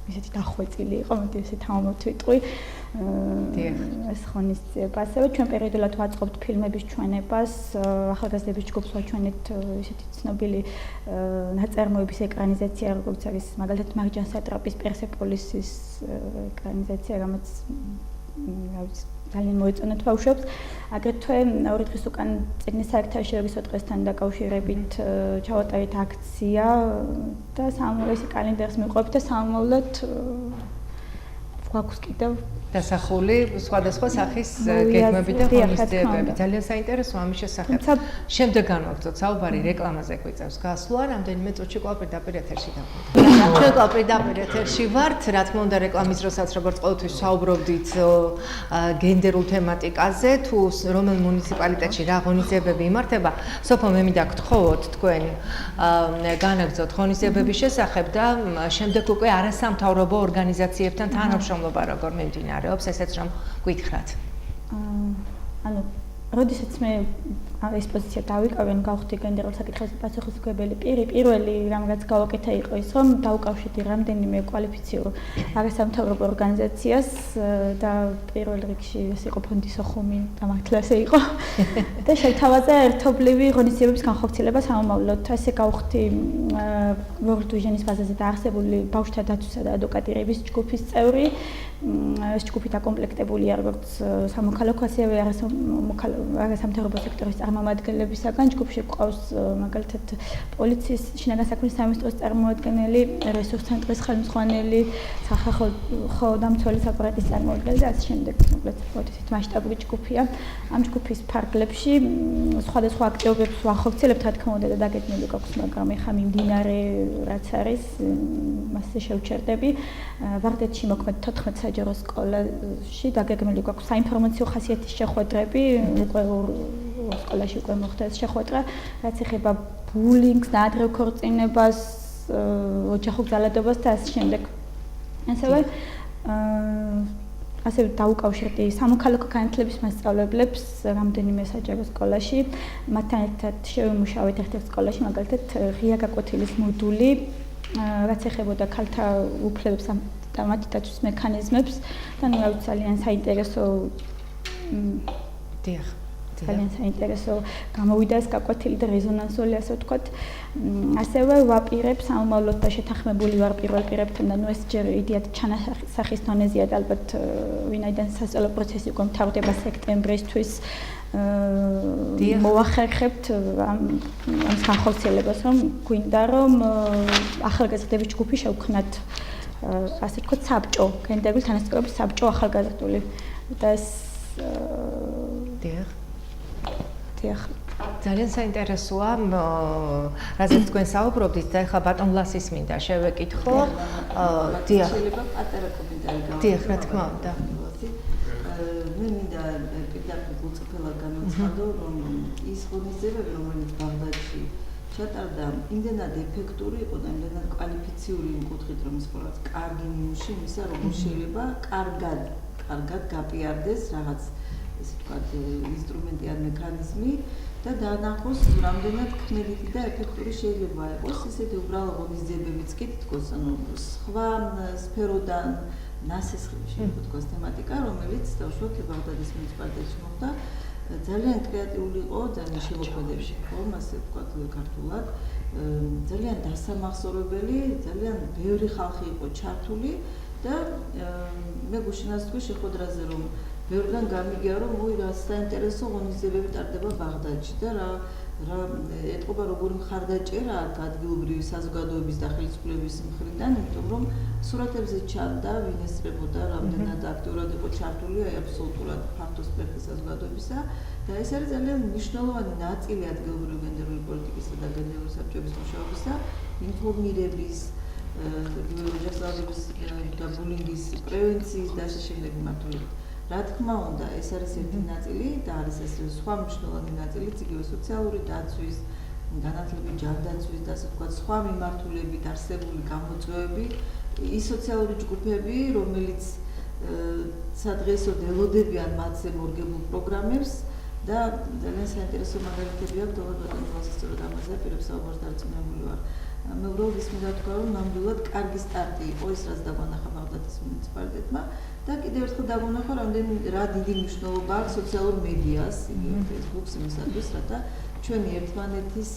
ისეთი დახვეწილი იყო, მოდი ესე თამამოთვიტყვი. ეს ღონისძიება. ასევე ჩვენ პერიოდულად ვაწყობთ ფილმების ჩვენებას, ახალგაზრდების ჯგუფს ვაჩვენეთ ისეთი ცნობილი ნაწარმოების ეკრანიზაცია, როგორც არის მაგალითად მარჯან სატრაპის პერსეპოლისის ეკრანიზაცია, რომელიც ძალიან მოეწონათ ბავშვებს. აგრეთვე 2 დღის უკან წიგნის საერთაშორისო დღესთან დაკავშირებით ჩავატარეთ აქცია და სამომავლო კალენდარს მივყვებით და სამომავლოდ გვაქვს კიდევ დასახული სხვადასხვა სახის გეგმები და ღონისძიებები. ძალიან საინტერესოა ამის შესახებ. შემდეგ განვაგრძოთ საუბარი რეკლამაზე გვიწევს გასვლა, რამდენიმე წუთში კვლავ პირდაპირ ეთერში დავხვდებით. ჩვენ კვლავ პირდაპირ ეთერში ვართ, რა თქმა უნდა რეკლამის დროსაც როგორც ყოველთვის საუბრობდით გენდერულ თემატიკაზე, თუ რომელ მუნიციპალიტეტში რა ღონისძიებები იმართება. სოფო მე მინდა გთხოვოთ თქვენ განაგრძოთ ღონისძიებების შესახებ და შემდეგ უკვე არასამთავრობო ორგანიზაციებთან თანამშრომლობა როგორ მიმდინარეობს. ესეც რომ გითხრათ. ანუ როდესაც მე ეს პოზიცია დავიკავე, გავხდი გენდერულ საკითხებზე პასუხისმგებელი პირველი რამ რაც გავაკეთა იყო ის, რომ დავუკავშირდი რამდენიმე კვალიფიციურ არასამთავრობო ორგანიზაციას და პირველ რიგში ეს იყო ფონდი სოხუმი და მართლა ესე იყო. და შევთავაზა ერთობლივი ღონისძიებების განხორციელება სამომავლოდ. ასე გავხდი World Vision-ის ბაზაზე დაარსებული ბავშვთა დაცვისა და ადვოკატირების ჯგუფის წევრი. ეს ჯგუფი დაკომპლექტებულია როგორც სამოქალაქო ასევე არასამთავრობო სექტორის წარმომადგენლებისაგან. ჯგუფში გვყავს მაგალითად პოლიციის შინაგან საქმეთა სამინისტროს წარმომადგენელი, რესურს ცენტრის ხელმძღვანელი, სახალხო დამცველის აპარატის წარმომადგენელი და ასე შემდეგ. მოკლედ ისეთ მასშტაბური ჯგუფია. ამ ჯგუფის ფარგლებში სხვადასხვა აქტივობებს ვახორციელებთ, რა თქმა უნდა და დაგეგმილი გვაქვს, მაგრამ ეხა მიმდინარე რაც არის, მასზე შევჩერდები. ვარდეთში მოქმედ 14 საჯარო სკოლაში დაგეგმილი გვაქვს საინფორმაციო ხასიათის შეხვედრები, უკვე სკოლაში უკვე მოხდა ეს შეხვედრა, რაც ეხება ბულინგს, ნაადრევ ქორწინებას, ოჯახურ ძალადობას და ასე შემდეგ. ასევე დაუკავშირდი სამოქალაქო განათლების მასწავლებლებს რამდენიმე საჯარო სკოლაში. მათთან ერთად შევიმუშავეთ ერთ-ერთ სკოლაში, მაგალითად ღია გაკვეთილის მოდული, რაც ეხებოდა ქალთა უფლებებს და მათი დაცვის მექანიზმებს და ნუ რაც ძალიან საინტერესო ძალიან საინტერესო გამოვიდა ეს გაკვეთილი და რეზონანსული ასე ვთქვათ. ასევე ვაპირებ სამომავლოდ და შეთანხმებული ვარ პირველ პირებთან და ნუ ეს ჯერ იდეათ ჩანასახის დონეზეა და ალბათ ვინაიდან სასწავლო პროცესი უკვე მთავრდება სექტემბრისთვის მოვახერხებთ ამ განხორციელებას, რომ გვინდა რომ ახალგაზრდების ჯგუფი შევქმნათ ასე ვთქვათ საბჭო, გენდერული თანასწორობის საბჭო ახალგაზრდული და ეს ძალიან საინტერესოა, რაზეც თქვენ საუბრობდით და ეხლა ბატონ ლასის მინდა შევეკითხო. შეიძლება პატარა კომენტარი გავაკეთო. დიახ, რა თქმა უნდა. მე მინდა პირდაპირ გულწრფელად განაცხადო, რომ ის ღონისძიებები, რომელიც ბაღდადში ჩატარდა, იმდენად ეფექტური იყო და იმდენად კვალიფიციური იმ კუთხით, რომ ის რაღაც კარგი ნიმუში იმისა, როგორ შეიძლება კარგად გაპიარდეს რაღაც ესე ვთქვათ ინსტრუმენტი ან მექანიზმი და დაანახოს რამდენად ქმედითი და ეფექტური შეიძლება იყოს ესეთი უბრალო ღონისძიებებიც კი თქოს, ანუ სხვა სფეროდან ნასესხები შეიძლება თქოს თემატიკა, რომელიც დავუშვათ ბაღდადის მუნიციპალიტეტში მოხდა. ძალიან კრეატიული იყო, ძალიან შემოქმედებში იყო, ასე ვთქვათ ქართულად. ძალიან დასამახსოვრებელი, ძალიან ბევრი ხალხი იყო ჩართული და მე გუშინას თქვი შეხვედრაზე რომ ბევრგან გამიგია რომ რა საინტერესო ღონისძიებები ტარდება ბაღდადში და რა ეთყობა როგორი მხარდაჭერა აქ ადგილობრივი საზოგადოების და ხელისუფლების მხრიდან, იმიტომ რომ სურათებზე ჩანდა ვინ ესწრებოდა რამდენად აქტიურად იყო ჩართული აი აბსოლუტურად ფართო სპექტრის საზოგადოებისა და ეს არის ძალიან მნიშვნელოვანი ნაწილი ადგილობრივი გენდერული პოლიტიკისა და გენდერული საბჭოების მუშაობისა, ინფორმირების ოჯახზალების და ბულინგის პრევენციის და ასე შემდეგ მიმართულებით. რა თქმა უნდა, ეს არის ერთი ნაწილი და არის ეს სხვა მნიშვნელოვანი ნაწილიც იგივე სოციალური დაცვის, განათლების ჯანდაცვის და ასე ვთქვათ სხვა მიმართულებით არსებული გამოწვევები, ის სოციალური ჯგუფები, რომელიც სადღესო ველოდებიან მათზე მორგებულ პროგრამებს და ძალიან საინტერესო მაგალითები აქვს, თუმცა ბატონო ვასწორად ამაზე პირებს საუბარს დარწმუნებული ვარ. მე უბრალოდ ის მინდა თქვა, რომ ნამდვილად კარგი სტარტი იყო ის, რაც დაგვანახა ბაღდადის მუნიციპალიტეტმა და კიდევ ერთხელ დაგვანახა, რა დიდი მნიშვნელობა აქვს სოციალურ მედიას, Facebook-ს იმისათვის, რათა ჩვენი ერთმანეთის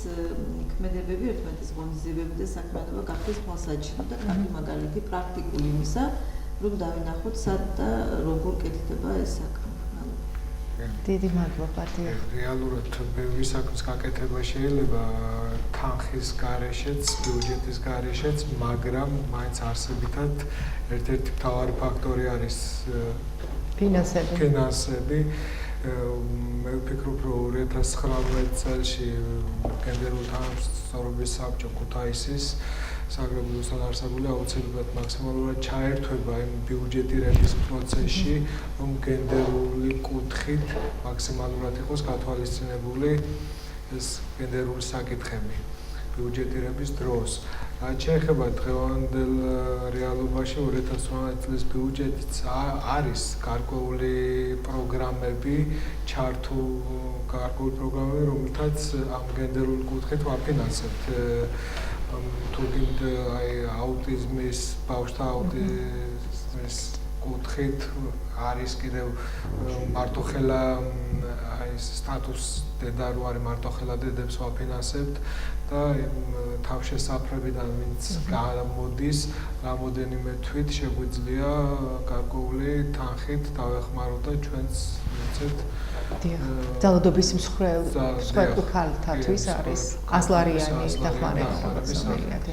ქმედებები, ერთმანეთის ღონისძიებები და საქმიანობა გახდეს თვალსაჩინო და კარგი მაგალითი პრაქტიკული იმისა, რომ დავინახოთ სად და როგორ კეთდება ეს საქმე. დიდი მადლობა. რეალურად ბევრი საქმის გაკეთება შეიძლება თანხის გარეშეც, ბიუჯეტის გარეშეც, მაგრამ მაინც არსებითად ერთ-ერთი მთავარი ფაქტორი არის ფინანსები. მე ვფიქრობ, რომ 2019 წელში გენდერული თანასწორობის საბჭო ქუთაისის საგრაფოსთან არსებული აუცილებლად მაქსიმალურად ჩაერთვება იმ ბიუჯეტირების პროცესში, რომ გენდერული კუთხით მაქსიმალურად იყოს გათვალისწინებული ეს გენდერული საკითხები ბიუჯეტირების დროს. რაც შეეხება დღევანდელ რეალობაში 2018 წლის ბიუჯეტიც არის გარკვეული პროგრამები, რომელთაც ამ გენდერული კუთხით ვაფინანსებთ. თუ გინდა აუტიზმის ბავშვთა აუტიზმის კუთხით არის კიდევ მარტოხელა სტატუს დედა რო არის მარტოხელა დედებს ვაფინანსებთ და თავშესაფრებიდან ვინც გამოდის რამოდენიმე თვით შეგვიძლია გარკვეული თანხით დავეხმაროთ და ჩვენც ვიცით ძალადობის მსხვერპლ ქალთათვის არის 100 ლარიანი დახმარება როგორც მომელიადი.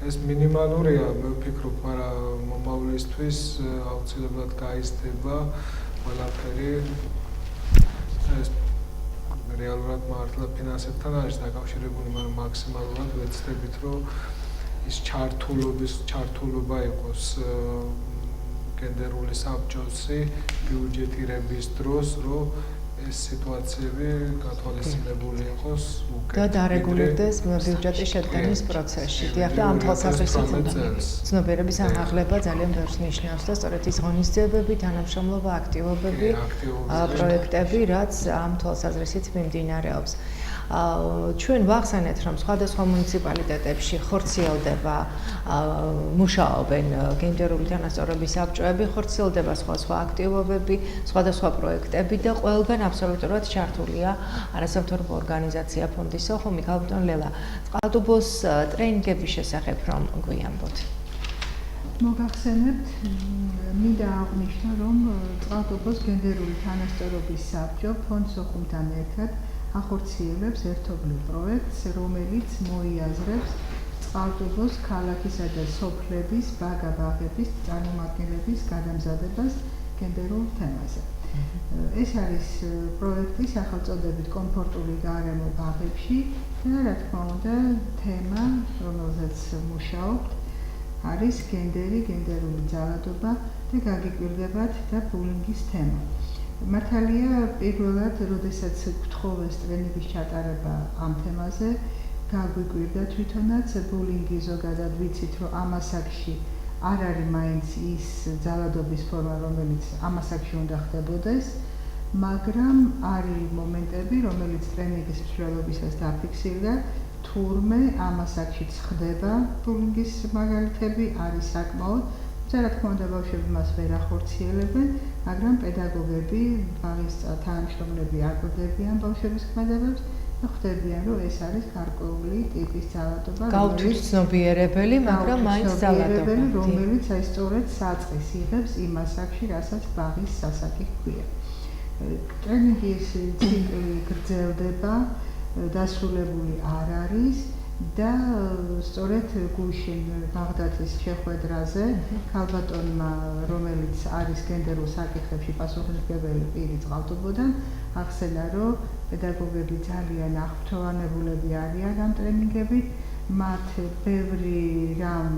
ეს მინიმალურია, მე ვფიქრობ, მაგრამ მომავლისთვის აუცილებლად გაიზრდება ყველაფერი. ეს რეალურად მართლა ფინანსებთან არის დაკავშირებული, მაგრამ მაქსიმალურად ვეცდებით, რომ ის ჩართულობა იყოს გენდერული საბჭოსი ბიუჯეტირების დროს, რომ ეს სიტუაციები გათვალისწინებული იყოს უკეთ და დარეგულირდეს ბიუჯეტის შედგენის პროცესში. დიახ, და ამ თვალსაზრისით ცნობიერების ამაღლება ძალიან ბევრს ნიშნავს და სწორედ ის ღონისძიებები, თანამშრომლობა, აქტივობები, პროექტები, რაც ამ თვალსაზრისით მიმდინარეობს. ჩვენ ვახსენეთ, რომ სხვადასხვა მუნიციპალიტეტებში ხორციელდება მუშაობენ გენდერული თანასწორობის საბჭოები, ხორციელდება სხვა აქტივობები, სხვადასხვა პროექტები და ყველგან აბსოლუტურად ჩართულია არასამთავრობო ორგანიზაცია ფონდი სოხუმი. ქალბატონ ლელა, წყალტუბოს ტრენინგების შესახებ რომ გვიამბოთ. მოგახსენებთ, მინდა აღნიშნო, რომ წყალტუბოს გენდერული თანასწორობის საბჭო ფონდ სოხუმთან ერთად ახორციელებს ერთობლივ პროექტს, რომელიც მოიაზრებს წყალტუბოს ქალაქისა და სოფლების ბაგა-ბაღების წარმომადგენლების გადამზადებას გენდერულ თემაზე. ეს არის პროექტი სახელწოდებით კომფორტული გარემო ბაღებში და რა თქმა უნდა თემა, რომელზეც მუშაობთ, არის გენდერული ძალადობა და გაგიკვირდებათ და ბულინგის თემა. მართალია, პირველად, როდესაც გთხოვეს ტრენინგის ჩატარება ამ თემაზე, გაგვიკვირდა თვითონაც ბულინგი ზოგადად ვიცით, რომ ამ ასაკში არ არის მაინც ის ძალადობის ფორმა, რომელიც ამ ასაკში უნდა ხდებოდეს, მაგრამ არის მომენტები, რომელიც ტრენინგის მსვლელობისას დაფიქსირდა, თურმე ამ ასაკშიც ხდება ბულინგის მაგალითები, არის საკმაოდ. რა თქმა უნდა, ბავშვები მას ვერ ახორციელებენ, მაგრამ პედაგოგები, ბაღის თანამშრომლები აკვირდებიან ბავშვების ქმედებებს და ხვდებიან, რომ ეს არის გარკვეული ტიპის ძალადობა, გაუთვისნობიერებელი, მაგრამ მაინც ძალადობა, რომელიც აი სწორედ საწყის იღებს იმ ასაკში, რასაც ბაღის სასაკი ჰქვია. ტრენინგის ციკლი გრძელდება, დასრულებული არ არის. და სწორედ გუშინ ბაღდადის შეხვედრაზე ქალბატონმა, რომელიც არის გენდერულ საკითხებში პასუხისმგებელი პირი წყალტუბოდან, ახსენა, რომ პედაგოგები ძალიან აღფრთოვანებულები არიან ამ ტრენინგებით, მათ ბევრი რამ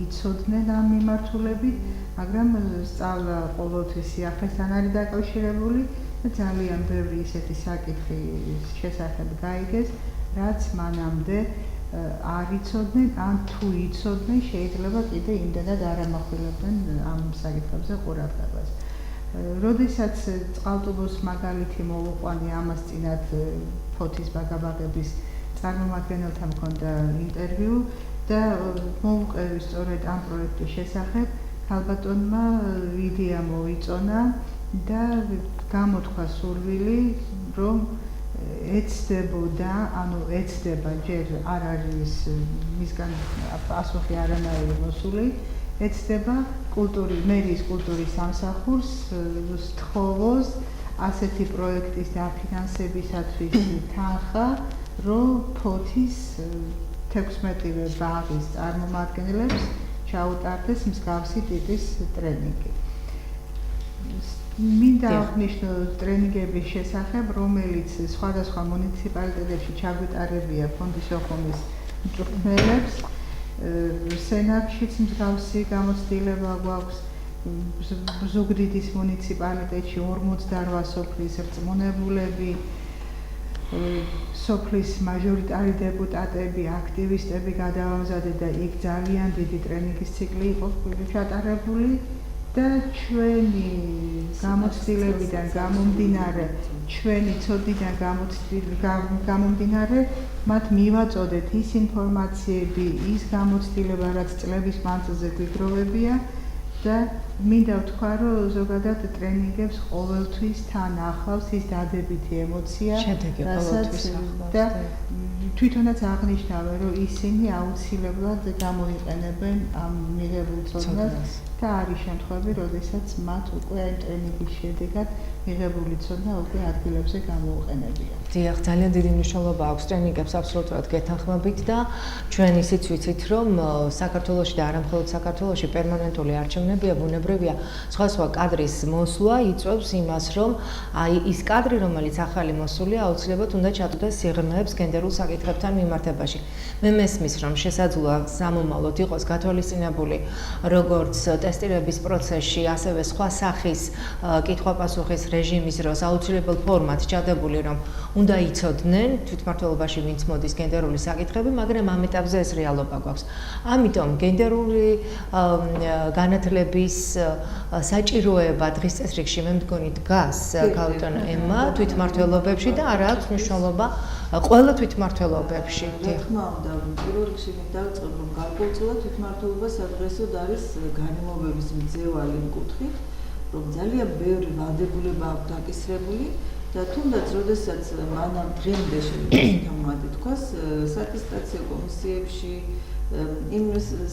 იცოდნენ ამ მიმართულებით, მაგრამ სწავლა ყოველთვის სიახლესთან არის დაკავშირებული და ძალიან ბევრი ისეთი საკითხის შესახებ გაიგეს, რაც მანამდე არ იცოდნენ, ან თუ იცოდნენ, შეიძლება კიდე იმდენად არ ამახვილებდნენ ამ საკითხებზე ყურადღებას. როდესაც წყალტუბოს მაგალითი მოვუყვანი ამას წინათ ფოთის ბაგა-ბაღების წარმომადგენელთან მქონდა ინტერვიუ, და მოუყევი სწორედ ამ პროექტის შესახებ ქალბატონმა იდეა მოიწონა და გამოთქვა სურვილი, რომ ეცდებოდა, ეცდება ჯერ არ არის მისგან პასუხი არანაირი მოსული, ეცდება მერიის კულტურის სამსახურს სთხოვოს ასეთი პროექტის დაფინანსებისათვის თანხა, რომ ფოთის 16-ვე ბაღის წარმომადგენლებს ჩაუტარდეს მსგავსი ტიპის ტრენინგი. მინდა აღნიშნო ტრენინგების შესახებ, რომელიც სხვადასხვა მუნიციპალიტეტებში ჩაგვიტარებია ფონდის ოხუმის მწვრთნელებს. სენაკშიც მსგავსი გამოცდილება გვაქვს. ზუგდიდის მუნიციპალიტეტში 48 სოფლის რწმუნებულები, სოფლის მაჟორიტარი დეპუტატები, აქტივისტები გადავამზადეთ და იქ ძალიან დიდი ტრენინგის ციკლი იყო ჩატარებული და ჩვენი გამოცდილებიდან გამომდინარე, ჩვენი ცოდნიდან გამომდინარე, მათ მივაწოდეთ ის ინფორმაციები, ის გამოცდილება, რაც წლების მანძილზე გვიგროვებია და მინდა ვთქვა, რომ ზოგადად ტრენინგებს ყოველთვის თან ახლავს ის დადებითი ემოცია, და თვითონაც აღნიშნავენ, რომ ისინი აუცილებლად გამოიყენებენ ამ მიღებულ ცოდნას და არის შემთხვევები, როდესაც მათ უკვე ამ ტრენინგის შედეგად მიღებული ცოდნა უკვე ადგილებზე გამოუყენებია. დიახ, ძალიან დიდი მნიშვნელობა აქვს ტრენინგებს აბსოლუტურად გეთანხმებით და ჩვენ ისიც ვიცით, რომ საქართველოში და არა მხოლოდ საქართველოში პერმანენტული არჩევნებია, ბუნებრივია, სხვა კადრის მოსვლა იწვევს იმას, რომ აი ის კადრი, რომელიც ახალი მოსულია, აუცილებლად უნდა ჩატარდეს სიღრმეებს გენდერულ საკითხებთან მიმართებაში. მე მესმის, რომ შესაძლოა სამომავლოდ იყოს გათვალისწინებული როგორც ტესტირების პროცესში, ასევე სხვა სახის კითხვა-პასუხის რეჟიმის დროს აუცილებელ ფორმად ჩადებული, რომ უნდა იცოდნენ თვითმმართველობაში ვინც მოდის გენდერული საკითხები, მაგრამ ამ ეტაპზე ეს რეალობა გვაქვს. ამიტომ გენდერული განათლების საჭიროება დღის წესრიგში მე მგონი დგას ქალბატონ ემა თვითმმართველობებში და არა აქვს მნიშვნელობა ყველა თვითმმართველობებში. რა თქმა უნდა, პირველ რიგში დავიწყებ, რომ გარკვეულწილად თვითმმართველობა სადღესოდ არის განმეორების მძევალი მკუთხით, რომ ძალიან ბევრი ვალდებულება აქვს დაკისრებული და თუნდაც როდესაც მანამ დღემდე შეიძლება თქვას სატესტაციო კომისიებში იმ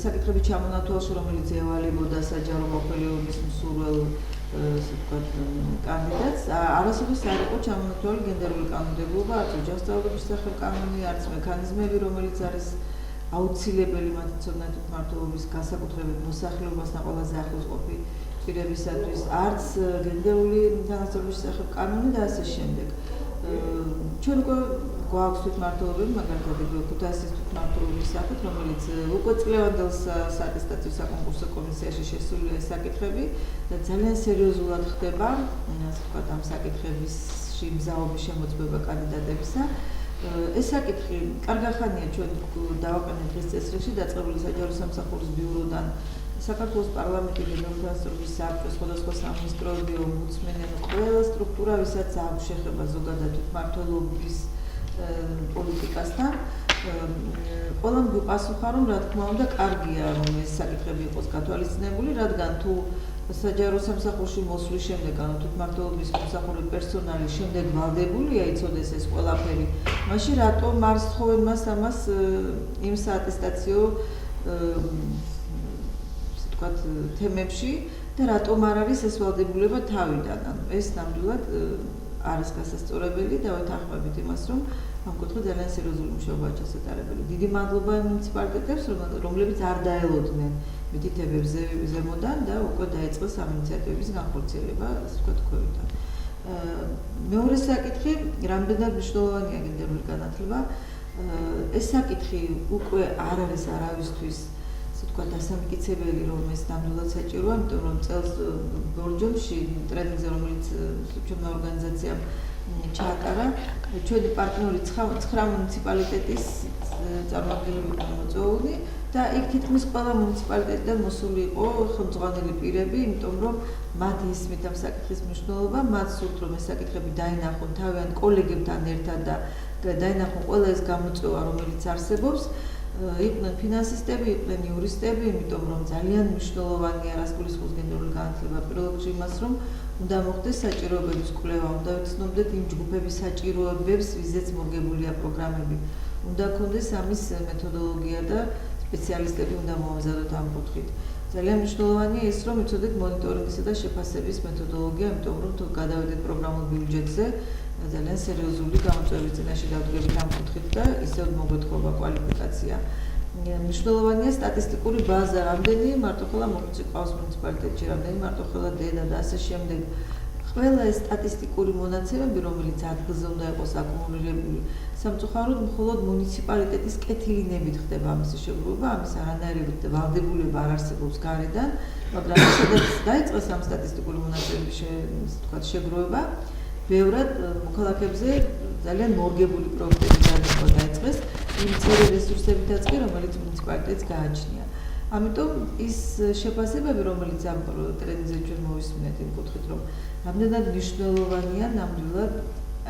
საკითხების ჩამონათვალში, რომელიც ევალებოდა საჯარო მოხელეობის მსურველ კანდიდატს, არასოდეს არ იყო ჩამონათვალი გენდერული კანონმდებლობა, არც ოჯახის სწავლების სახელ კანონი, არც მექანიზმები, რომელიც არის აუცილებელი მათი ცოდნა თვითმმართველობის განსაკუთრებით მოსახლეობასთან ყველაზე ახლოს ყოფი პირებისათვის, არც გენდერული თანასწორობის სახელ კანონი და ასე შემდეგ. ჩვენ უკვე გვაქვს თვითმმართველობები, მაგალითად ქუთაისის თვითმმართველობის სახით, რომელიც უკვე წლევანდელ საატესტაციო საკონკურსო კომისიაში შესულია ეს საკითხები და ძალიან სერიოზულად ხდება, ასე ვთქვათ, ამ საკითხებში მზაობის შემოწმება კანდიდატებისა. ეს საკითხი კარგი ხანია ჩვენ დავაყენეთ დღის წესრიგში დაწყებული საჯარო სამსახურის ბიუროდან საქართველოს პარლამენტი გენდერული საბჭო, სხვადასხვა სამინისტროები, ომბუდსმენი, ყველა სტრუქტურა, ვისაც აქვს შეხება ზოგადად თვითმმართველობის პოლიტიკასთან, ყველამ გვიპასუხა, რომ რა თქმა უნდა, კარგია, რომ ეს საკითხები იყოს გათვალისწინებული, რადგან თუ საჯარო სამსახურში მოსვლის შემდეგ, ანუ თვითმმართველობის მომსახურე პერსონალი შემდეგ ვალდებულია იცოდეს ეს ყველაფერი, მაშინ რატომ არ სთხოვენ მას ამას იმ საატესტაციო თემებში და რატომ არ არის ეს ვალდებულება თავიდან. ეს ნამდვილად არის გასასწორებელი და ვეთანხმებით იმას, რომ ამ კუთხით ძალიან სერიოზული მუშაობაა ჩასატარებელი. დიდი მადლობა მუნიციპალიტეტებს, რომლებიც არ დაელოდნენ მითითებებს ზემოდან და უკვე დაიწყეს ამ ინიციატივების განხორციელება, ასე ვთქვათ, ქვევიდან. მეორე საკითხი, რამდენად მნიშვნელოვანია გენდერული განათლება. ეს საკითხი უკვე არ არის არავისთვის დასამტკიცებელი, რომ ეს ნამდვილად საჭიროა, იმიტომ რომ წელს ბორჯომში ტრენინგზე, რომელიც ჩვენმა ორგანიზაციამ ჩაატარა, ჩვენი პარტნიორი 9 მუნიციპალიტეტის წარმომადგენლები იყვნენ მოწვეული და იქ თითქმის ყველა მუნიციპალიტეტიდან მოსული იყო ხელმძღვანელი პირები, იმიტომ რომ მათ ისმით ამ საკითხის მნიშვნელობა, მათ სურთ, რომ ეს საკითხები დაინახონ თავიანთ კოლეგებთან ერთად და დაინახონ ყველა ეს გამოწვევა, რომელიც არსებობს. იყვნენ ფინანსისტები, იყვნენ იურისტები, იმიტომ რომ ძალიან მნიშვნელოვანია რას გულისხმობს გენდერული განათლება პირველ რიგში იმას, რომ უნდა მოხდეს საჭიროებების კვლევა, უნდა ვიცნობდეთ იმ ჯგუფების საჭიროებებს, ვიზეც მორგებულია პროგრამები. უნდა გქონდეს ამის მეთოდოლოგია და სპეციალისტები უნდა მოამზადოთ ამ კუთხით. ძალიან მნიშვნელოვანია ის, რომ ვიცოდეთ მონიტორინგისა და შეფასების მეთოდოლოგია, იმიტომ რომ თუ გადავიდეთ პროგრამულ ბიუჯეტზე, ძალიან სერიოზული გამოწვევების წინაშე დავდგებით ამ კუთხით და ისევ მოგვეთხოვა კვალიფიკაცია. მნიშვნელოვანია სტატისტიკური ბაზა, რამდენი მარტოხელა მოხუცი ყავს მუნიციპალიტეტში, რამდენი მარტოხელა დედა და ასე შემდეგ. ყველა ეს სტატისტიკური მონაცემები, რომელიც ადგილზე უნდა იყოს აკუმულირებული, სამწუხაროდ მხოლოდ მუნიციპალიტეტის კეთილინებით ხდება ამისი შეგროვება, ამის არანაირი ვალდებულება არ არსებობს გარედან, მაგრამ სადაც დაიწყეს ამ სტატისტიკური მონაცემების შეგროვება, ბევრად მოქალაქეებზე ძალიან მორგებული პროექტები დაიწყეს, იმ მცირე რესურსებითაც კი, რომელიც მუნიციპალიტეტს გააჩნია. ამიტომ ის შეფასებები, რომელიც ამ ტრენდზე ჩვენ მოვისმინეთ იმ კუთხით, რომ რამდენად მნიშვნელოვანია ნამდვილად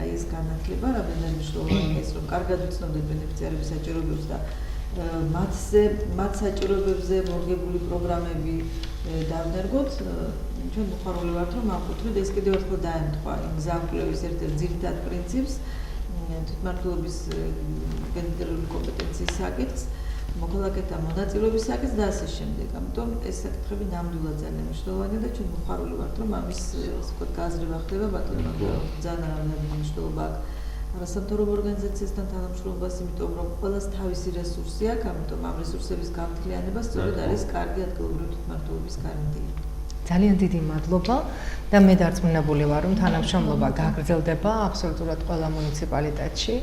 აი ეს განათლება, რამდენად მნიშვნელოვანია ის, რომ კარგად ვიცნობდეთ ბენეფიციარების საჭიროებებს და მათ საჭიროებებზე მორგებული პროგრამები დავნერგოთ. ჩვენ მოხარული ვართ, რომ ამ კუთხით ეს კიდევ ერთხელ დაემთხვა იმ გზამკვლევის ერთ-ერთ ძირითად პრინციპს, თვითმმართველობის გენდერული კომპეტენციის საკითხს, მოქალაქეთა მონაწილეობის საკითხს და ასე შემდეგ. ამიტომ ეს საკითხები ნამდვილად ძალიან მნიშვნელოვანია და ჩვენ მოხარული ვართ, რომ ამის გააზრება ხდება ბატონო ძალიან არანაირი მნიშვნელობა აქვს არასამთავრობო ორგანიზაციასთან თანამშრომლობას, იმიტომ რომ ყველას თავისი რესურსი აქვს, ამიტომ ამ რესურსების გამთლიანება სწორედ არის კარგი ადგილობრივი თვითმმართველობის გარანტია. ძალიან დიდი მადლობა და მე დარწმუნებული ვარ, რომ თანამშრომლობა გაგრძელდება აბსოლუტურად ყველა მუნიციპალიტეტში,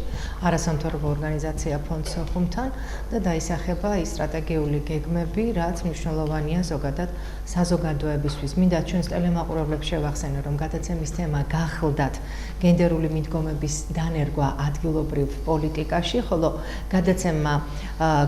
არასამთავრობო ორგანიზაცია ფონდ სოხუმთან და დაისახება ის სტრატეგიული გეგმები, რაც მნიშვნელოვანია ზოგადად საზოგადოებისთვის. მინდა ჩვენს ტელემაყურებლებს შევახსენო, რომ გადაცემის თემა გახლდათ გენდერული მიდგომების დანერგვა ადგილობრივ პოლიტიკაში, ხოლო გადაცემა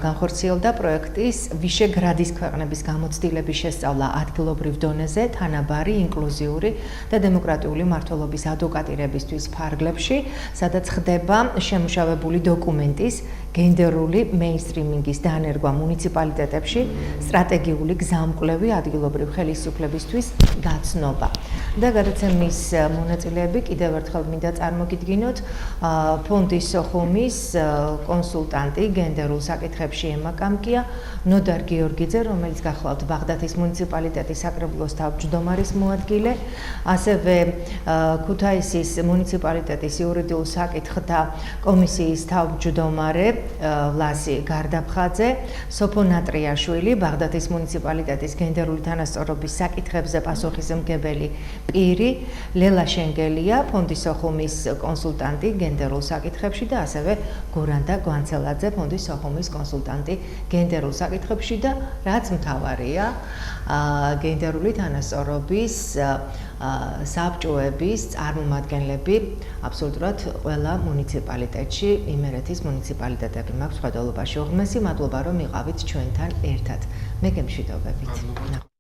განხორციელდა პროექტის ვიშეგრადის ქვეყნების გამოცდილების შესწავლა ადგილობრივ დონეზე, თანაბარი, ინკლუზიური და დემოკრატიული მმართველობის ადვოკატირებისთვის ფარგლებში, სადაც ხდება შემუშავებული დოკუმენტის გენდერული მეინსტრიმინგის დანერგვა მუნიციპალიტეტებში, სტრატეგიული გზამკვლევი ადგილობრივ ხელისუფლებისთვის გაცნობა. და გადაცემის მონაწილეები კიდევ ერთხელ მინდა წარმოგიდგინოთ ფონდი სოხუმის კონსულტანტი გენდერულ საკითხებში ემაკამკია, ნოდარ გიორგიძე, რომელიც გახლავთ ბაღდათის მუნიციპალიტეტის საკრებულოს თავმჯდომარის მოადგილე, ასევე ქუთაისის მუნიციპალიტეტის იურიდიულ საკითხთა კომისიის თავმჯდომარე ვლასი გარდაფხაძე, სოფონა ტრიაშვილი, ბაღდათის მუნიციპალიტეტის გენდერული თანასწორობის საკითხებზე პასუხისმგებელი პირი, ლელა შენგელია, ფონდი სოხუმის კონსულტანტი გენდერულ საკითხებში და ასევე გურანდა გვანცელაძე, ფონდი სოხუმის კონსულტანტი გენდერულ საკითხებში და რაც მთავარია, გენდერული თანასწორობის საბჭოების წარმომადგენლები აბსოლუტურად ყველა მუნიციპალიტეტში, იმერეთის მუნიციპალიტეტები მაქვს ხედველობაში. უღრმესი მადლობა, რომ იყავით ჩვენთან ერთად. მე გემშვიდობებით.